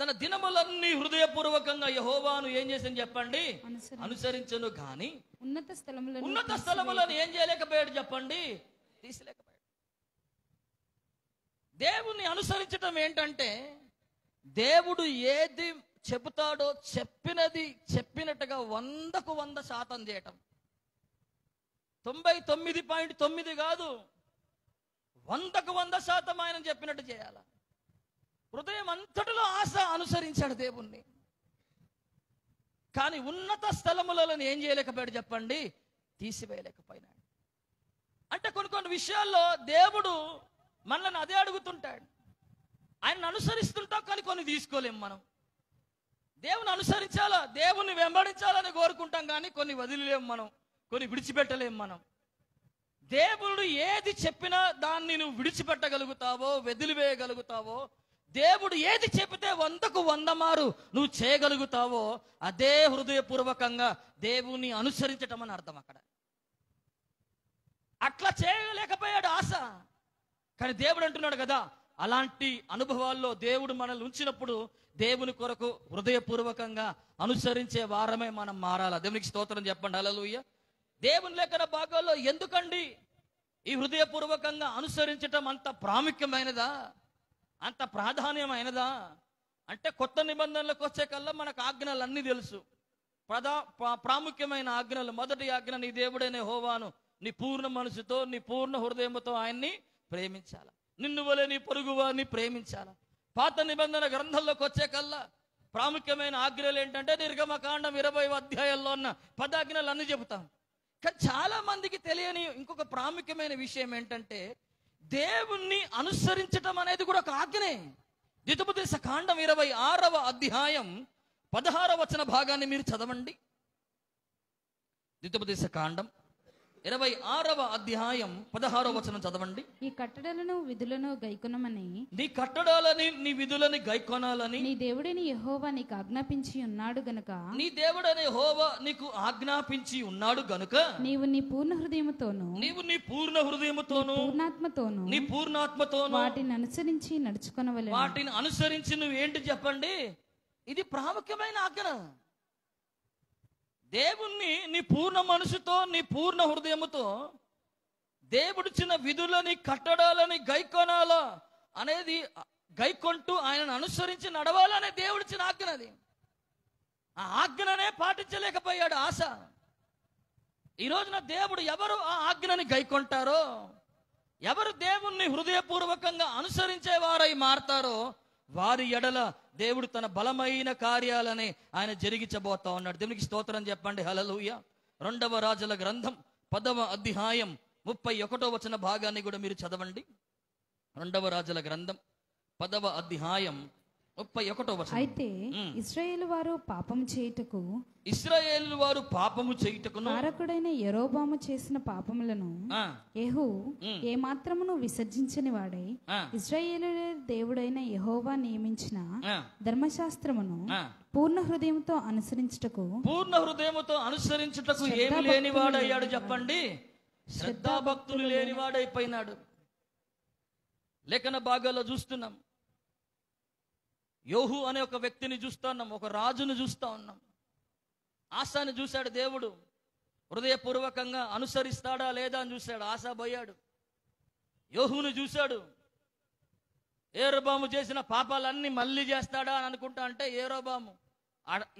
తన దినములన్నీ హృదయపూర్వకంగా యెహోవాను ఏం చేశాను చెప్పండి? అనుసరించను గాని ఉన్నత స్థలములను ఏం చేయలేకపోయాడు చెప్పండి? తీసిలేకపోయాడు. దేవుణ్ణి అనుసరించటం ఏంటంటే, దేవుడు ఏది చెబుతాడో చెప్పినది చెప్పినట్టుగా 100కు 100% చేయటం. 99.9 కాదు, 100కు 100% ఆయన చెప్పినట్టు చేయాల. హృదయం అంతటిలో ఆశ అనుసరించాడు దేవుణ్ణి. కానీ ఉన్నత స్థలములను ఏం చేయలేకపోయాడు చెప్పండి? తీసివేయలేకపోయినాడు. అంటే కొన్ని విషయాల్లో దేవుడు మనల్ని అదే అడుగుతుంటాడు. ఆయన్ని అనుసరిస్తుంటాం, కానీ కొన్ని తీసుకోలేము మనం. దేవుని అనుసరించాలా, దేవుని వెంబడించాలని కోరుకుంటాం, కానీ కొన్ని వదిలేము మనం, కొన్ని విడిచిపెట్టలేము మనం. దేవుడు ఏది చెప్పినా దాన్ని నువ్వు విడిచిపెట్టగలుగుతావో, వదిలివేయగలుగుతావో, దేవుడు ఏది చెబితే 100కు 100 మారు నువ్వు చేయగలుగుతావో, అదే హృదయపూర్వకంగా దేవుని అనుసరించటం అని అర్థం. అక్కడ అట్లా చేయలేకపోయాడు ఆశ, కానీ దేవుడు అంటున్నాడు కదా, అలాంటి అనుభవాల్లో దేవుడు మనల్ని ఉంచినప్పుడు దేవుని కొరకు హృదయపూర్వకంగా అనుసరించే వారమే మనం మారాల. దేవునికి స్తోత్రం చెప్పండి. హల్లెలూయా. దేవుని లేఖన భాగాల్లో ఎందుకండి ఈ హృదయపూర్వకంగా అనుసరించటం అంత ప్రాముఖ్యమైనదా, అంత ప్రాధాన్యమైనదా అంటే, కొత్త నిబంధనలకు వచ్చే కల్లా మనకు ఆజ్ఞలు అన్నీ తెలుసు. ప్రాముఖ్యమైన ఆజ్ఞలు. మొదటి ఆజ్ఞ, నీ దేవుడైన యెహోవాను నీ పూర్ణ మనసుతో, నీ పూర్ణ హృదయంతో ఆయన్ని ప్రేమించాల, నిన్ను వలె నీ పొరుగువారిని ప్రేమించాల. పాత నిబంధన గ్రంథంలోకి వచ్చే కల్లా ప్రాముఖ్యమైన ఆజ్ఞలు ఏంటంటే, నిర్గమకాండం 20వ అధ్యాయంలో ఉన్న 10 ఆజ్ఞలు అన్ని చెబుతాం. కానీ చాలా మందికి తెలియని ఇంకొక ప్రాముఖ్యమైన విషయం ఏంటంటే, దేవుణ్ణి అనుసరించటం అనేది కూడా ఒక ఆజ్ఞనే. ద్వితోపదేశ కాండం 26వ అధ్యాయం 16వ వచన భాగాన్ని మీరు చదవండి. ద్వితోపదేశ కాండం 26వ అధ్యాయం 16వ వచనం చదవండి. ఈ కట్టడలను విధులను గైకొనమని, నీ కట్టడాలని నీ విధులని గైకొనాలని నీ దేవుడైన యెహోవా నీకు ఆజ్ఞాపించి ఉన్నాడు గనుక, నీ దేవుడైన యెహోవా నీకు ఆజ్ఞాపించి ఉన్నాడు గనుక, నీవు నీ పూర్ణ హృదయముతోను, నీవు నీ పూర్ణ హృదయముతోను, పూర్ణాత్మతోను, నీ పూర్ణాత్మతోను వాటిని అనుసరించి నడుచుకొనవలెను. వాటిని అనుసరించి నువ్వు ఏంటి చెప్పండి, ఇది ప్రాముఖ్యమైన ఆజ్ఞ. దేవుణ్ణి నీ పూర్ణ మనసుతో, నీ పూర్ణ హృదయముతో, దేవుడిచ్చిన విధులని కట్టడాలని గైకొనాలా అనేది, గైకొంటూ ఆయనను అనుసరించి నడవాలనే దేవుడిచ్చిన ఆజ్ఞనది. ఆ ఆజ్ఞనే పాటించలేకపోయాడు ఆశ. ఈ రోజున దేవుడు ఎవరు ఆ ఆజ్ఞని గైకొంటారో, ఎవరు దేవుణ్ణి హృదయపూర్వకంగా అనుసరించే వారై మారతారో, వారి ఎడల దేవుడు తన బలమైన కార్యాలని ఆయన జరిగించబోతా ఉన్నాడు. దేవునికి స్తోత్రం చెప్పండి. హల్లెలూయా. 2వ రాజుల గ్రంథం 10వ అధ్యాయం 31వ వచన భాగాన్ని కూడా మీరు చదవండి. 2వ రాజుల గ్రంథం 10వ అధ్యాయం 31వ వచనం. అయితే ఇశ్రాయేలు వారు పాపము చేయుటకు, ఇశ్రాయేలు వారు పాపము చేయుటకును, కారకుడైన యెరోబాము చేసిన పాపములను యెహూ ఏ మాత్రమును విసర్జించని వాడై, ఇశ్రాయేలు దేవుడైన యెహోవా నియమించిన ధర్మశాస్త్రమును పూర్ణ హృదయంతో అనుసరించుటకు, పూర్ణ హృదయముతో అనుసరించుటకు ఏమి లేనివాడయ్యాడు చెప్పండి, శ్రద్ధాభక్తులు లేనివాడైపోయినాడు. లేఖన భాగాల్లో చూస్తున్నాం, యోహు అనే ఒక వ్యక్తిని చూస్తా ఉన్నాం, ఒక రాజును చూస్తా ఉన్నాం. ఆశాని చూశాడు దేవుడు, హృదయపూర్వకంగా అనుసరిస్తాడా లేదా అని చూశాడు. ఆశ పోయాడు. యోహును చూశాడు, యెరోబాము చేసిన పాపాలన్నీ మళ్ళీ చేస్తాడా అని అనుకుంటా అంటే, యెరోబాము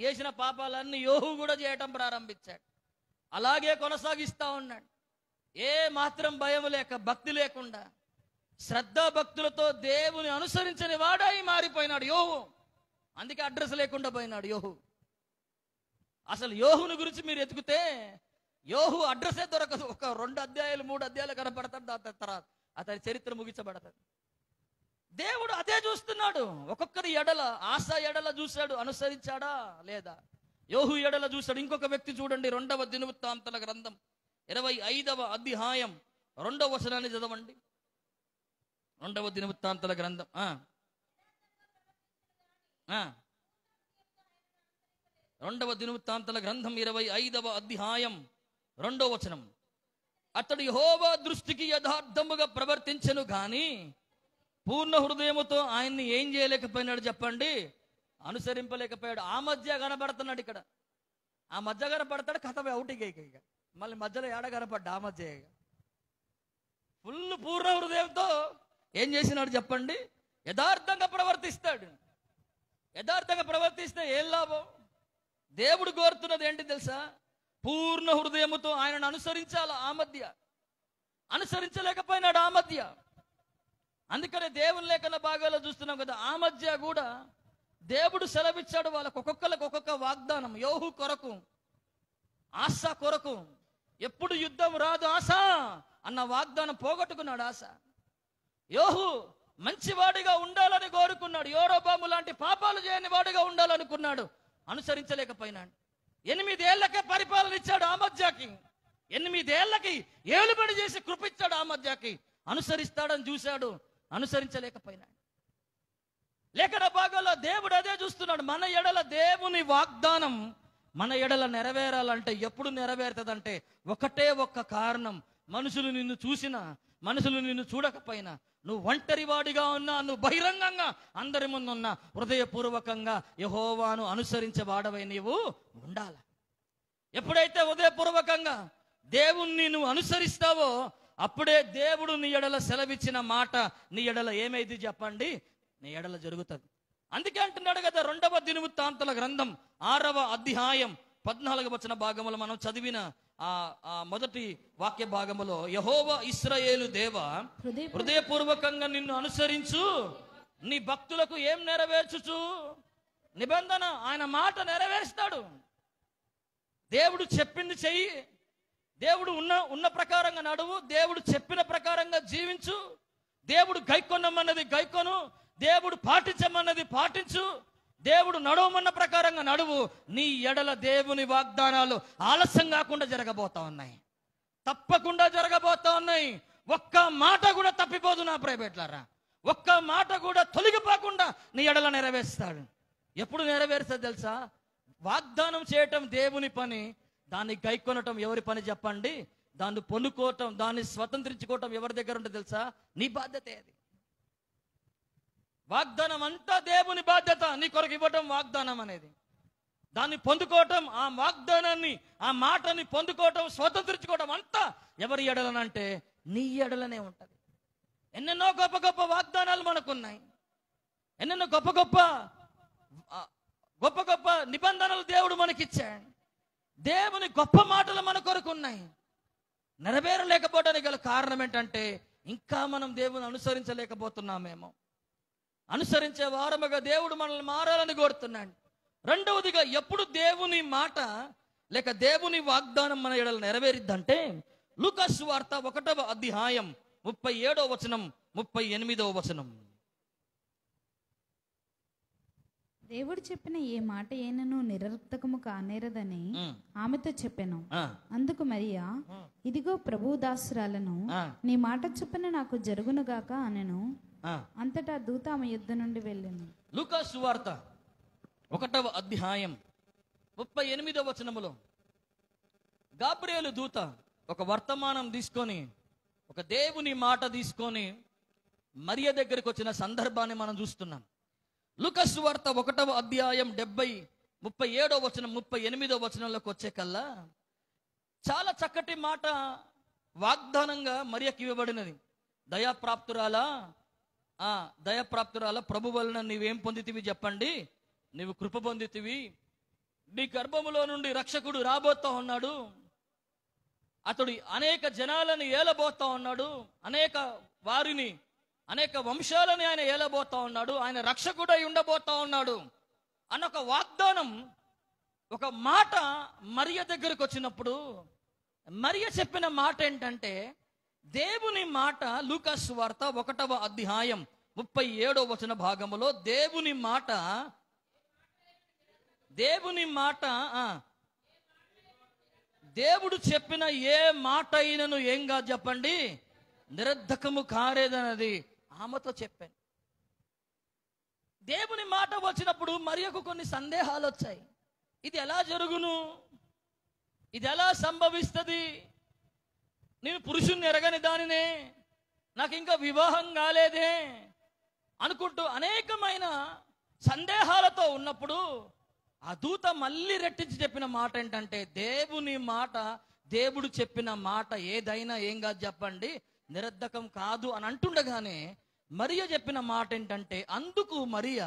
చేసిన పాపాలన్నీ యోహు కూడా చేయటం ప్రారంభించాడు. అలాగే కొనసాగిస్తా ఉన్నాడు. ఏ మాత్రం భయం లేక, భక్తి లేకుండా, శ్రద్ధాభక్తులతో దేవుని అనుసరించని వాడై మారిపోయినాడు యోహు. అందుకే అడ్రస్ లేకుండా పోయినాడు యోహు. అసలు యోహుని గురించి మీరు ఎతికితే యోహు అడ్రస్సే దొరకదు. ఒక 2 అధ్యాయాలు 3 అధ్యాయాలు కనపడతాడు, దాని తర్వాత అతని చరిత్ర ముగించబడతాడు. దేవుడు అదే చూస్తున్నాడు. ఒక్కొక్కరి ఎడల, ఆశ ఎడల చూశాడు, అనుసరించాడా లేదా. యోహు ఎడల చూశాడు. ఇంకొక వ్యక్తి చూడండి, 2వ దినవృత్తాంతాల గ్రంథం 25వ అధ్యాయం 2వ వచనాన్ని చదవండి. 2వ దినవృత్తాంతాల గ్రంథం 2వ దినవృత్తాంతాల గ్రంథం 25వ అధ్యాయం 2వ వచనం. అతడు యెహోవా దృష్టికి యథార్థముగా ప్రవర్తించెను గాని పూర్ణ హృదయముతో ఆయన్ని ఏం చేయలేకపోయినాడు చెప్పండి, అనుసరింపలేకపోయాడు. ఆ మధ్య కనపడుతున్నాడు ఇక్కడ, ఆ మధ్య కనపడతాడు, కథ అవుటిగా ఇక మళ్ళీ మధ్యలో ఏడ కనపడ్డా. ఆ మధ్య ఫుల్ పూర్ణ హృదయంతో ఏం చేసినాడు చెప్పండి, యథార్థంగా ప్రవర్తిస్తాడు. యథార్థంగా ప్రవర్తిస్తే ఏం లాభం? దేవుడు కోరుతున్నది ఏంటి తెలుసా? పూర్ణ హృదయముతో ఆయనను అనుసరించాల. ఆ మధ్య అనుసరించలేకపోయినాడు. ఆ మధ్య అందుకనే దేవుని లేఖన భాగాల్లో చూస్తున్నాం కదా, ఆ మధ్య కూడా దేవుడు సెలవిచ్చాడు వాళ్ళకు, ఒక్కొక్కరికి ఒక్కొక్క వాగ్దానం. యోహు కొరకు, ఆశ కొరకు, ఎప్పుడు యుద్ధం రాదు ఆశ అన్న వాగ్దానం పోగొట్టుకున్నాడు ఆశ. యోహు మంచివాడిగా ఉండాలని కోరుకున్నాడు. యోరోబాము లాంటి పాపాలు చేయని వాడిగా ఉండాలనుకున్నాడు, అనుసరించలేకపోయినాడు. 8 ఏళ్లకే పరిపాలన ఇచ్చాడు అమజ్యాకి. 8 ఏళ్లకి ఏలుబడి చేసి కృపించాడు అమజ్యాకి. అనుసరిస్తాడని చూశాడు, అనుసరించలేకపోయినాడు. లేఖన భాగంలో దేవుడు అదే చూస్తున్నాడు. మన ఎడల దేవుని వాగ్దానం మన ఎడల నెరవేరాలంటే ఎప్పుడు నెరవేరుతుందంటే ఒకటే ఒక్క కారణం. మనుషులు నిన్ను చూసినా, మనుషులు నిన్ను చూడకపోయినా, నువ్వు ఒంటరి వాడిగా ఉన్నా, నువ్వు బహిరంగంగా అందరి ముందు ఉన్నా, హృదయపూర్వకంగా యెహోవాను అనుసరించే వాడవై నీవు ఉండాలి. ఎప్పుడైతే హృదయపూర్వకంగా దేవుణ్ణి నువ్వు అనుసరిస్తావో అప్పుడే దేవుడు నీ ఎడల సెలవిచ్చిన మాట నీ ఎడల ఏమైంది చెప్పండి, నీ ఎడల జరుగుతుంది. అందుకే అంటున్నాడు కదా, 2వ దినవృత్తాంతాల గ్రంథం 6వ అధ్యాయం 14వ వచన భాగములో మనం చదివిన ఆ మొదటి వాక్య భాగములో, యెహోవా ఇశ్రాయేలు దేవా, హృదయపూర్వకంగా నిన్ను అనుసరించు, నీ భక్తులకు ఏం నెరవేర్చుచు? నిబంధన. ఆయన మాట నెరవేరుస్తాడు. దేవుడు చెప్పింది చెయ్యి, దేవుడు ఉన్న ప్రకారంగా నడువు, దేవుడు చెప్పిన ప్రకారంగా జీవించు, దేవుడు గైకొన్నమన్నది గైకొను, దేవుడు పాటించమన్నది పాటించు, దేవుడు నడవమన్న ప్రకారంగా నడువు. నీ ఎడల దేవుని వాగ్దానాలు ఆలస్యం కాకుండా జరగబోతా ఉన్నాయి, తప్పకుండా జరగబోతా ఉన్నాయి. ఒక్క మాట కూడా తప్పిపోదు నా ప్రైవేట్లారా, ఒక్క మాట కూడా తొలగిపోకుండా నీ ఎడల నెరవేరుస్తాడు. ఎప్పుడు నెరవేరుస్తుంది తెలుసా? వాగ్దానం చేయటం దేవుని పని, దాన్ని గైకొనటం ఎవరి పని చెప్పండి? దాన్ని పొందుకోవటం, దాన్ని స్వతంత్రించుకోవటం ఎవరి దగ్గర ఉంటుంది తెలుసా? నీ బాధ్యతే అది. వాగ్దానం అంతా దేవుని బాధ్యత. నీ కొరకు ఇవ్వటం వాగ్దానం అనేది, దాన్ని పొందుకోవటం, ఆ వాగ్దానాన్ని, ఆ మాటని పొందుకోవటం, స్వతంత్రించుకోవటం అంతా ఎవరి ఎడలనంటే నీ ఎడలనే ఉంటది. ఎన్నెన్నో గొప్ప గొప్ప వాగ్దానాలు మనకున్నాయి, ఎన్నెన్నో గొప్ప గొప్ప నిబంధనలు దేవుడు మనకిచ్చాడు. దేవుని గొప్ప మాటలు మన కొరకు ఉన్నాయి. నెరవేరలేకపోవడానికి గల కారణం ఏంటంటే ఇంకా మనం దేవుని అనుసరించలేకపోతున్నామేమో. అనుసరించే వారముగా దేవుడు మనల్ని మారాలని కోరుతున్నాడు. రెండవదిగా, ఎప్పుడు దేవుని మాట లేక దేవుని వాగ్దానం మన ఎడల నెరవేరిద్దంటే, లూకా సువార్త 1వ అధ్యాయం 37వ వచనం 38వ వచనం. దేవుడు చెప్పిన ఏ మాట అయినను నిరర్థకము కానేరదని ఆమెతో చెప్పాను. అందుకు మరియా, ఇదిగో ప్రభు దాసురాలను, నీ మాట చొప్పున నాకు జరుగునుగాక అనెను. అంతటా దూత ఆమె యుద్ధ నుండి వెళ్ళాను. లూకా సువార్త 1వ అధ్యాయం 38వ వచనములో గాబ్రియేలు దూత ఒక వర్తమానం తీసుకొని, ఒక దేవుని మాట తీసుకొని మరియ దగ్గరికి వచ్చిన సందర్భాన్ని మనం చూస్తున్నాం. లూకా సువార్త 1వ అధ్యాయం 37వ వచనం 38వ వచనంలోకి వచ్చే కల్లా చాలా చక్కటి మాట వాగ్దానంగా మరియకి ఇవ్వబడినది. దయాప్రాప్తురాలా, ప్రభు వలన నీవేం పొందితివి చెప్పండి? నీవు కృప పొందితివి, నీ గర్భములో నుండి రక్షకుడు రాబోతా ఉన్నాడు, అతడు అనేక జనాలను ఏలబోతా ఉన్నాడు, అనేక వంశాలని ఆయన ఏలబోతా ఉన్నాడు, ఆయన రక్షకుడై ఉండబోతా ఉన్నాడు అన్న ఒక వాగ్దానం, ఒక మాట మరియ దగ్గరకు వచ్చినప్పుడు మరియ చెప్పిన మాట ఏంటంటే, దేవుని మాట. లూకా సువార్త 1వ అధ్యాయం 37వ వచన భాగములో దేవుని మాట దేవుడు చెప్పిన ఏ మాట అయినను ఏం కాదు చెప్పండి, నిరర్ధకము కారేదన్నది ఆమెతో చెప్పాను. దేవుని మాట వచ్చినప్పుడు మరియకు కొన్ని సందేహాలు వచ్చాయి. ఇది ఎలా జరుగును, ఇది ఎలా సంభవిస్తుంది, నేను పురుషుణ్ణి ఎరగని దానినే, నాకు ఇంకా వివాహం కాలేదే అనుకుంటూ అనేకమైన సందేహాలతో ఉన్నప్పుడు ఆ దూత మళ్ళీ రెట్టించి చెప్పిన మాట ఏంటంటే, దేవుని మాట, దేవుడు చెప్పిన మాట ఏదైనా ఏం కాదు చెప్పండి, నిరర్ధకం కాదు అని అంటుండగానే మరియ చెప్పిన మాట ఏంటంటే, అందుకు మరియ,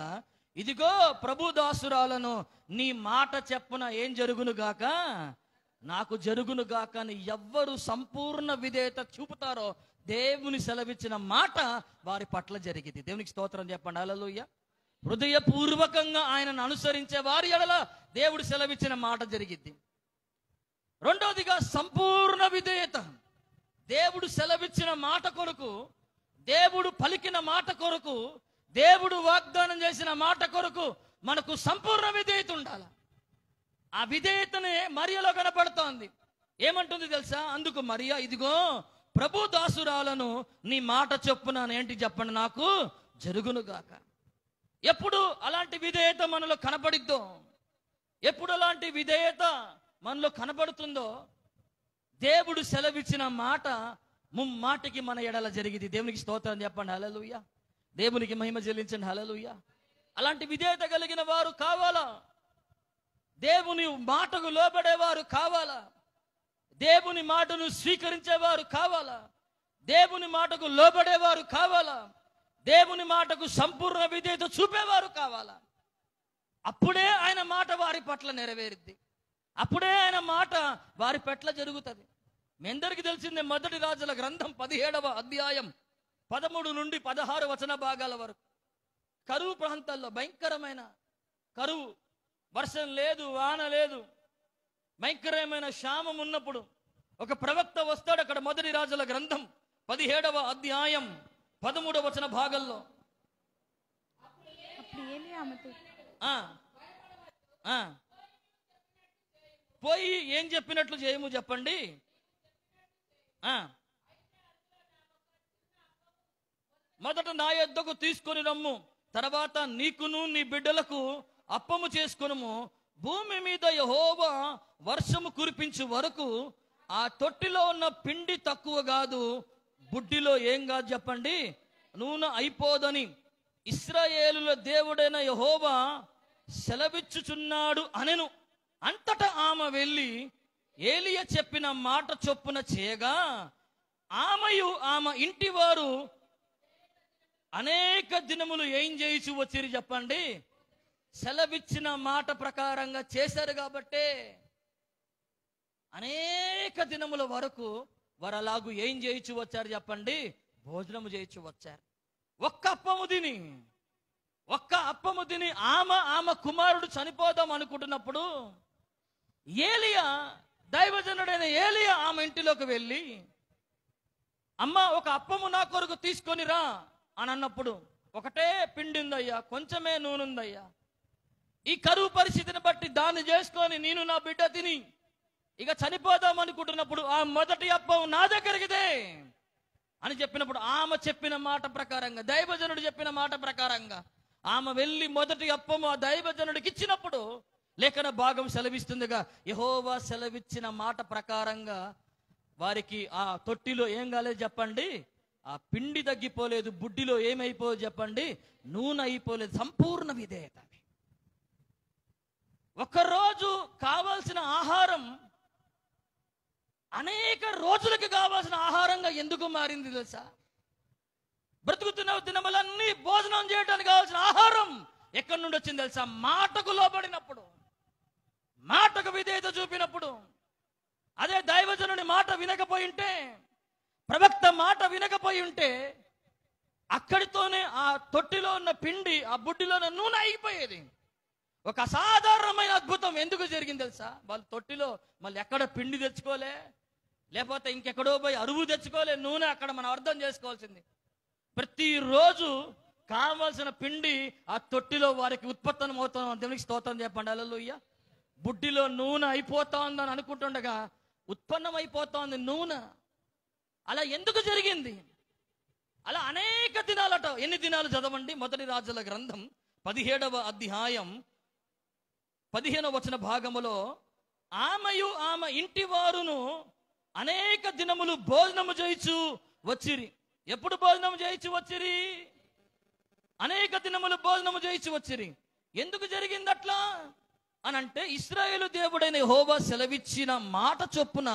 ఇదిగో ప్రభుదాసురాలను, నీ మాట చెప్పున ఏం జరుగును గాక, నాకు జరుగును గాక అని ఎవ్వరు సంపూర్ణ విధేయత చూపుతారో దేవుని సెలవిచ్చిన మాట వారి పట్ల జరిగింది. దేవునికి స్తోత్రం చెప్పండి. హల్లెలూయా. హృదయపూర్వకంగా ఆయనను అనుసరించే వారి ఎడల దేవుడు సెలవిచ్చిన మాట జరిగింది. రెండవదిగా సంపూర్ణ విధేయత. దేవుడు సెలవిచ్చిన మాట కొరకు దేవుడు పలికిన మాట కొరకు, దేవుడు వాగ్దానం చేసిన మాట కొరకు మనకు సంపూర్ణ విధేయత ఉండాలి. ఆ విధేయతనే మరియలో కనపడుతోంది. ఏమంటుంది తెలుసా? అందుకు మరియా, ఇదిగో ప్రభు దాసురాలను, నీ మాట చొప్పున ఏంటి చెప్పండి నాకు జరుగునుగాక. ఎప్పుడు అలాంటి విధేయత మనలో కనపడిద్దో, ఎప్పుడు అలాంటి విధేయత మనలో కనపడుతుందో, దేవుడు సెలవిచ్చిన మాట ముమ్మాటికి మన ఎడల జరిగింది. దేవునికి స్తోత్రం చెప్పండి, హల్లెలూయా. దేవునికి మహిమ చెల్లించండి, హల్లెలూయా. అలాంటి విధేయత కలిగిన వారు కావాలా? దేవుని మాటకు లోబడేవారు కావాలా? దేవుని మాటను స్వీకరించేవారు కావాలా? దేవుని మాటకు లోబడేవారు కావాలా? దేవుని మాటకు సంపూర్ణ విధేయత చూపేవారు కావాలా? అప్పుడే ఆయన మాట వారి పట్ల నెరవేరుద్ది. అప్పుడే ఆయన మాట వారి పట్ల జరుగుతుంది. మీ అందరికీ తెలిసిందే, మొదటి రాజుల గ్రంథం 17వ అధ్యాయం 13 నుండి 16 వచన భాగాల వరకు కరువు ప్రాంతాల్లో భయంకరమైన కరువు, వర్షం లేదు, వాన లేదు, భయంకరమైన క్షామం ఉన్నప్పుడు ఒక ప్రవక్త వస్తాడు. అక్కడ మొదటి రాజుల గ్రంథం 17వ అధ్యాయం 13వ వచన భాగంలో పోయి ఏం చెప్పినట్లు చేయము చెప్పండి. మొదట నా యొద్దకు తీసుకొని రమ్ము, తర్వాత నీకును నీ బిడ్డలకు అప్పము చేసుకొనుము. భూమి మీద యెహోవా వర్షము కురిపించు వరకు ఆ తొట్టిలో ఉన్న పిండి తక్కువ కాదు, బుడ్డిలో ఏం కాదు చెప్పండి, నూనె అయిపోదని ఇశ్రాయేలుల దేవుడైన యెహోవా సెలవిచ్చుచున్నాడు అనెను. అంతటా ఆమె వెళ్ళి ఏలియా చెప్పిన మాట చొప్పున చేయగా, ఆమెయు ఆమె ఇంటి వారు అనేక దినములు ఏం చేయించు వచ్చిరి చెప్పండి, సెలవిచ్చిన మాట ప్రకారంగా చేశారు. కాబట్టే అనేక దినముల వరకు వారు అలాగూ ఏం చేయించు వచ్చారు చెప్పండి, భోజనము చేయించు వచ్చారు. ఒక్క అప్పము తిని ఆమె కుమారుడు చనిపోదాం అనుకుంటున్నప్పుడు ఏలియా, దైవజనుడైన ఏలియా ఆమె ఇంటిలోకి వెళ్ళి, అమ్మ ఒక అప్పము నా కొరకు తీసుకొని రా అని అన్నప్పుడు, ఒకటే పిండి ఉందయ్యా, కొంచెమే నూనె ఉందయ్యా, ఈ కరువు పరిస్థితిని బట్టి దాన్ని చేసుకొని నేను నా బిడ్డ తిని ఇక చనిపోదాం అనుకుంటున్నప్పుడు ఆ మొదటి అప్పం నా దగ్గరికిదే అని చెప్పినప్పుడు, ఆమె చెప్పిన మాట ప్రకారంగా, దైవజనుడు చెప్పిన మాట ప్రకారంగా ఆమె వెళ్ళి మొదటి అప్పము ఆ దైవజనుడికి ఇచ్చినప్పుడు లేఖన భాగం సెలవిస్తుందిగా, యెహోవా సెలవిచ్చిన మాట ప్రకారంగా వారికి ఆ తొట్టిలో ఏం కాలేదు చెప్పండి, ఆ పిండి తగ్గిపోలేదు, బుడ్డిలో ఏమైపోలేదు చెప్పండి, నూనె అయిపోలేదు. సంపూర్ణ విధేయత. ఒకరోజు కావాల్సిన ఆహారం అనేక రోజులకి కావాల్సిన ఆహారంగా ఎందుకు మారింది తెలుసా? బ్రతుకుతున్న దినములన్నీ భోజనం చేయడానికి కావాల్సిన ఆహారం ఎక్కడి నుండి వచ్చింది తెలుసా? మాటకు లోబడినప్పుడు, మాటకు విధేయత చూపినప్పుడు. అదే దైవజనుని మాట వినకపోయి ఉంటే, ప్రవక్త మాట వినకపోయి ఉంటే, అక్కడితోనే ఆ తొట్టిలో ఉన్న పిండి, ఆ బుడ్డిలో ఉన్న నూనె అయిపోయేది. ఒక అసాధారణమైన అద్భుతం ఎందుకు జరిగింది తెలుసా? వాళ్ళు తొట్టిలో మళ్ళీ ఎక్కడ పిండి తెచ్చుకోలే, లేకపోతే ఇంకెక్కడో పోయి అరువు తెచ్చుకోలే, నూనె అక్కడ మనం అర్థం చేసుకోవాల్సింది. ప్రతిరోజు కావాల్సిన పిండి ఆ తొట్టిలో వారికి ఉత్పత్తం అవుతాం. దేవునికి స్తోత్రం చెప్పండి, హల్లెలూయా. బుడ్డిలో నూనె అయిపోతా ఉందని అనుకుంటుండగా ఉత్పన్నం అయిపోతోంది నూనె. అలా ఎందుకు జరిగింది? అలా అనేక దినాలట. ఎన్ని దినాలు చదవండి, మొదటి రాజుల గ్రంథం 17వ అధ్యాయం 15వ వచన భాగములో, ఆమెయు ఆమె ఇంటి వారును అనేక దినములు భోజనము చేయించు వచ్చిరి. ఎప్పుడు భోజనం చేయించు వచ్చిరి? అనేక దినములు భోజనము చేయించు వచ్చిరి. ఎందుకు జరిగింది అట్లా అనంటే, ఇశ్రాయేలు దేవుడైన యెహోవా సెలవిచ్చిన మాట చొప్పున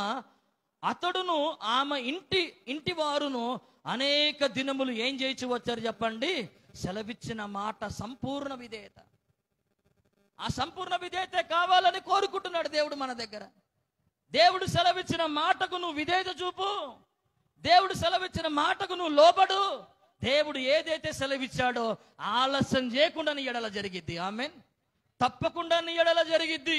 అతడును ఆమె ఇంటి వారును అనేక దినములు ఏం చేయించు వచ్చారు చెప్పండి, సెలవిచ్చిన మాట సంపూర్ణ విధేయత. ఆ సంపూర్ణ విధేయత కావాలని కోరుకుంటున్నాడు దేవుడు మన దగ్గర. దేవుడు సెలవిచ్చిన మాటకు నువ్వు విధేయత చూపు, దేవుడు సెలవిచ్చిన మాటకు నువ్వు లోబడు. దేవుడు ఏదైతే సెలవిచ్చాడో ఆలస్యం చేయకుండా నీ ఎడల జరిగిద్ది. ఆమేన్. తప్పకుండా నీ ఎడల జరిగిద్ది,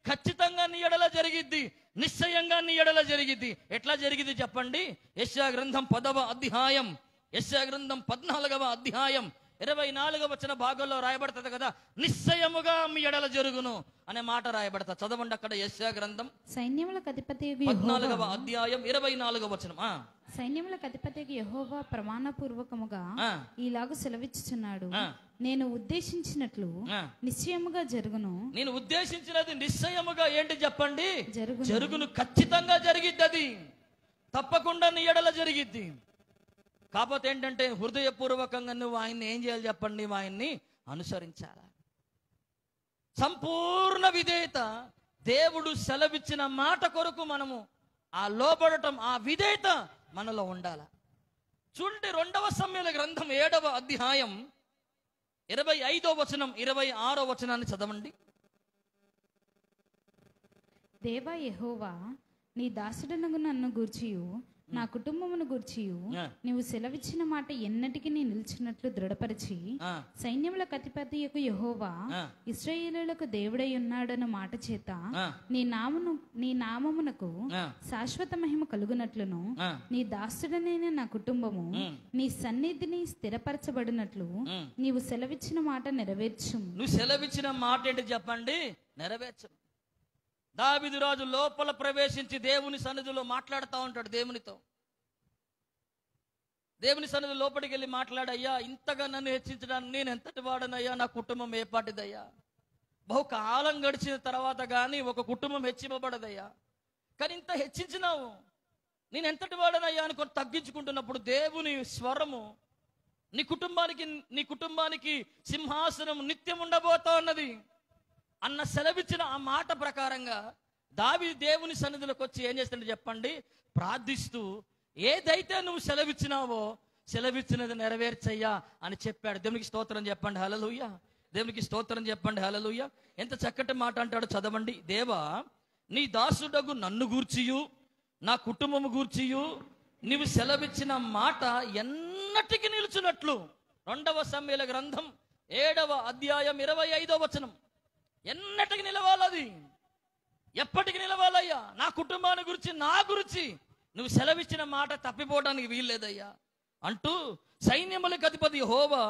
ఖచ్చితంగా నీ ఎడల జరిగిద్ది, నిశ్చయంగా నీ ఎడల జరిగిద్ది. ఎట్లా జరిగిద్ది చెప్పండి? యెషయా గ్రంథం 10వ అధ్యాయం యెషయా గ్రంథం 14వ అధ్యాయం 24వ వచన భాగంలో రాయబడుతుంది కదా, నిశ్చయముగా మీ ఎడల జరుగును అనే మాట రాయబడతా. చదవండి అక్కడ యెషయా గ్రంథం సైన్యములకు అధిపతి 14వ అధ్యాయం 24వ వచనం. సైన్యములకు అధిపతి యెహోవా ప్రమాణపూర్వకముగా ఇలాగ సెలవిచ్చుచున్నాడు, నేను ఉద్దేశించినట్లు నిశ్చయముగా జరుగును. నేను ఉద్దేశించినది నిశ్చయముగా ఏంటి చెప్పండి? జరుగును. ఖచ్చితంగా జరిగిద్ది, అది తప్పకుండా నీ ఎడల జరిగిద్ది. కాకపోతే ఏంటంటే హృదయపూర్వకంగా నువ్వు ఆయన్ని ఏం చేయాలి చెప్పండి? నువ్వు ఆయన్ని అనుసరించాలి. సంపూర్ణ విధేయత, దేవుడు సెలవిచ్చిన మాట కొరకు మనము ఆ లోబడటం, ఆ విధేయత మనలో ఉండాలి. చూడండి 2వ సమూయేలు గ్రంథం 7వ అధ్యాయం 25వ వచనం 26వ వచనాన్ని చదవండి. దేవా యెహోవా, నీ దాసుడనగు నన్ను గూర్చియు నా కుటుంబమును గూర్చియు నీవు సెలవిచ్చిన మాట ఎన్నటికి నీ నిలిచినట్లు దృఢపరిచి, సైన్యములకు అధిపతియగు యెహోవా ఇశ్రాయేలులకు దేవుడై ఉన్నాడన్న మాట చేత నీ నామమునకు శాశ్వత మహిమ కలుగునట్లును, నీ దాసుడనైన నా కుటుంబము నీ సన్నిధిని స్థిరపరచబడినట్లు నీవు సెలవిచ్చిన మాట నెరవేర్చు. నువ్వు సెలవిచ్చిన మాట ఏంటి చెప్పండి? నెరవేర్చు. దావీదు రాజు లోపల ప్రవేశించి దేవుని సన్నిధిలో మాట్లాడుతూ ఉంటాడు. దేవుని సన్నిధి లోపలికి వెళ్ళి మాట్లాడయ్యా, ఇంతగా నన్ను హెచ్చించడానికి నేను ఎంతటి వాడనయ్యా, నా కుటుంబం ఏ పాటిదయ్యా, బహుకాలం గడిచిన తర్వాత కానీ ఒక కుటుంబం హెచ్చింపబడదయ్యా, కానీ ఇంత హెచ్చించినావు, నేను ఎంతటి వాడనయ్యా అని కొంత తగ్గించుకుంటున్నప్పుడు దేవుని స్వరము నీ కుటుంబానికి సింహాసనం నిత్యం ఉండబోతా ఉన్నది అన్న సెలవిచ్చిన ఆ మాట ప్రకారంగా దావీదు దేవుని సన్నిధిలోకి వచ్చి ఏం చేస్తాడు చెప్పండి? ప్రార్థిస్తూ, ఏదైతే నువ్వు సెలవిచ్చినావో సెలవిచ్చినది నెరవేర్చయ్యా అని చెప్పాడు. దేవునికి స్తోత్రం చెప్పండి, హల్లెలూయా. దేవునికి స్తోత్రం చెప్పండి, హల్లెలూయా. ఎంత చక్కటి మాట అంటాడో చదవండి. దేవా, నీ దాసుడగు నన్ను గూర్చియు నా కుటుంబము గూర్చియు నీవు సెలవిచ్చిన మాట ఎన్నటికి నిలుచున్నట్లు. 2వ సమూయేలు గ్రంథం 7వ అధ్యాయం 25వ వచనం. ఎన్నటికి నిలవాలది? ఎప్పటికి నిలవాలయ్యా? నా కుటుంబాన్ని గురించి, నా గురించి నువ్వు సెలవిచ్చిన మాట తప్పిపోవడానికి వీల్లేదయ్యా అంటూ, సైన్యములకు అధిపతి యెహోవా